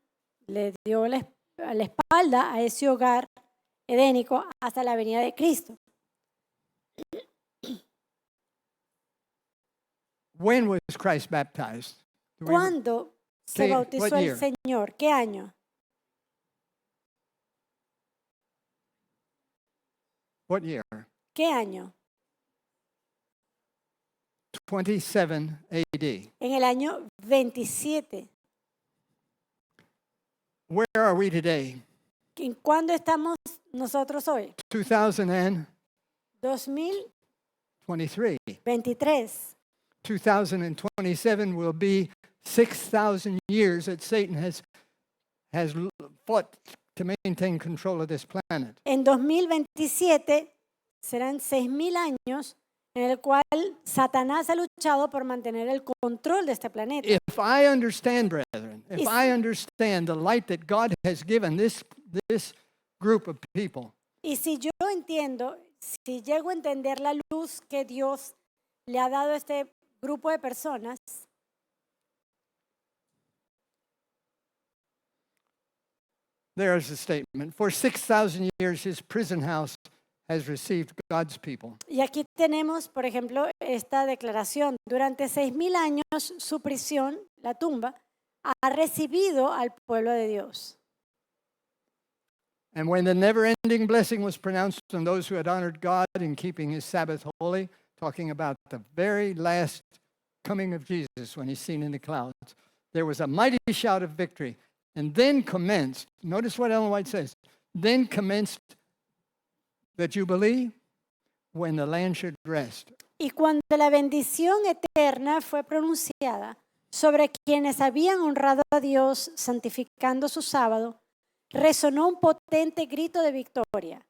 le dio la espalda a ese hogar edénico hasta la venida de Cristo. When was Christ baptized? Do we- ¿Cuándo se ¿Qué? bautizó What el year? Señor? ¿Qué año? What year? ¿Qué año? 27 AD. En el año 27. Where are we today? ¿En cuándo estamos nosotros hoy? 2023. 2023. 2027 will be 6,000 years that Satan has fought to maintain control of this planet. En 2027 serán 6,000 años en el cual Satanás ha luchado por mantener el control de este planeta. If I understand, brethren, if Is- I understand the light that God has given this group of people, Y si yo entiendo, si llego a entender la luz que Dios le ha dado a este grupo de personas, there's a statement. For 6,000 years, his prison house has received God's people. y aquí tenemos, por ejemplo, esta declaración. Durante 6,000 años su prisión, la tumba, ha recibido al pueblo de Dios. And when the never-ending blessing was pronounced on those who had honored God in keeping his Sabbath holy, talking about the very last coming of Jesus when he's seen in the clouds, there was a mighty shout of victory. And then commenced, notice what Ellen White says, then commenced the Jubilee when the land should rest. Y cuando la bendición eterna fue pronunciada sobre quienes habían honrado a Dios santificando su sábado, resonó un potente grito de victoria.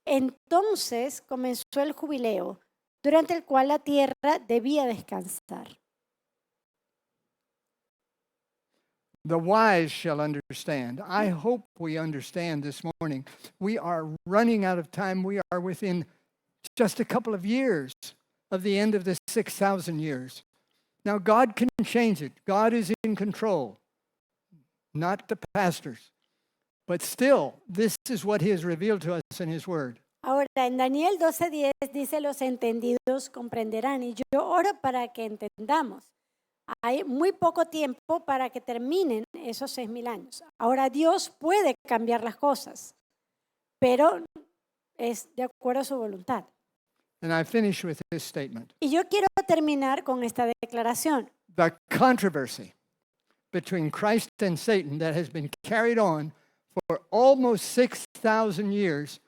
Entonces comenzó el jubileo, durante el cual la tierra debía descansar. The wise shall understand. I hope we understand this morning. We are running out of time. We are within just a couple of years of the end of the 6,000 years. Now, God can change it. God is in control, not the pastors. But still, this is what He has revealed to us in His Word. Ahora, en Daniel 12:10 dice, los entendidos comprenderán. Y yo oro para que entendamos. Hay muy poco tiempo para que terminen esos 6,000 años. Ahora, Dios puede cambiar las cosas, pero es de acuerdo a su voluntad. And I finish with this statement. Y yo quiero terminar con esta declaración. The controversy between Christ and Satan that has been carried on for almost 6,000 years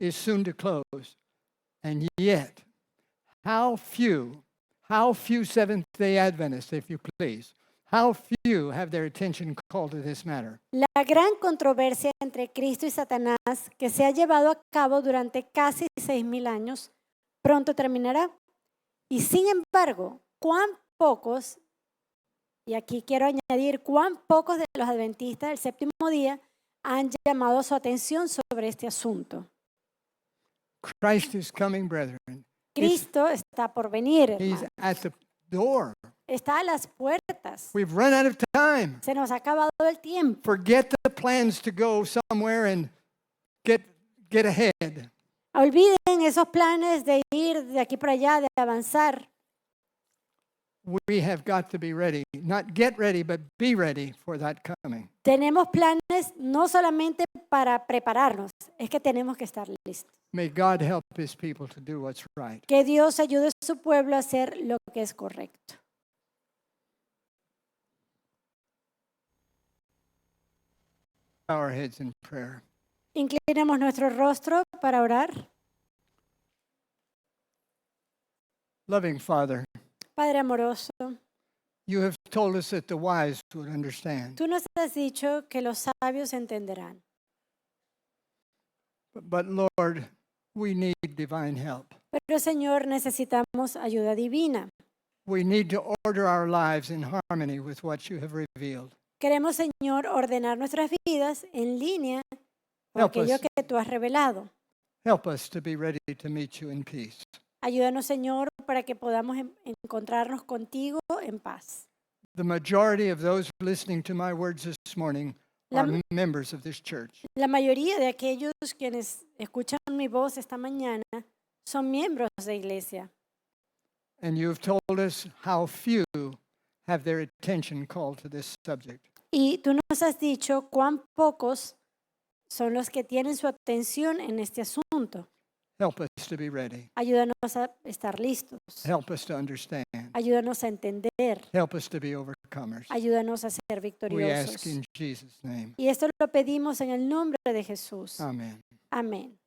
is soon to close. And yet, how few Seventh-day Adventists, if you please, how few have their attention called to this matter. La gran controversia entre Cristo y Satanás que se ha llevado a cabo durante casi 6,000 años pronto terminará. Y sin embargo, cuán pocos, y aquí quiero añadir, cuán pocos de los adventistas del séptimo día han llamado su atención sobre este asunto. Christ is coming, brethren. Cristo está por venir, He's hermano. at the door. Está a las puertas. We've run out of time. Se nos ha acabado el tiempo. Forget the plans to go somewhere and get ahead. Olviden esos planes de ir de aquí para allá, de avanzar. We have got to be ready. Not get ready, but be ready for that coming. Tenemos planes no solamente para prepararnos, es que tenemos que estar listos. May God help His people to do what's right. Que Dios ayude a su pueblo a hacer lo que es correcto. Bow our heads in prayer. Inclinemos nuestro rostro para orar. Loving Father, Padre amoroso, You have told us that the wise would understand. tú nos has dicho que los sabios entenderán. But Lord, we need divine help. Pero Señor, necesitamos ayuda divina. We need to order our lives in harmony with what you have revealed. Queremos, Señor, ordenar nuestras vidas en línea con Help aquello us. que tú has revelado. Help us to be ready to meet you in peace. Ayúdanos, Señor, para que podamos encontrarnos contigo en paz. The majority of those listening to my words this morning La- are members of this church. La mayoría de aquellos quienes escuchan mi voz esta mañana son miembros de iglesia. And you have told us how few have their attention called to this subject. Y tú nos has dicho cuán pocos son los que tienen su atención en este asunto. Help us to be ready. Ayúdanos a estar listos. Help us to understand. Ayúdanos a entender. Help us to be overcomers. Ayúdanos a ser We ask victoriosos. in Jesus' name. Y esto lo pedimos en el nombre de Jesús. Amen. Amén.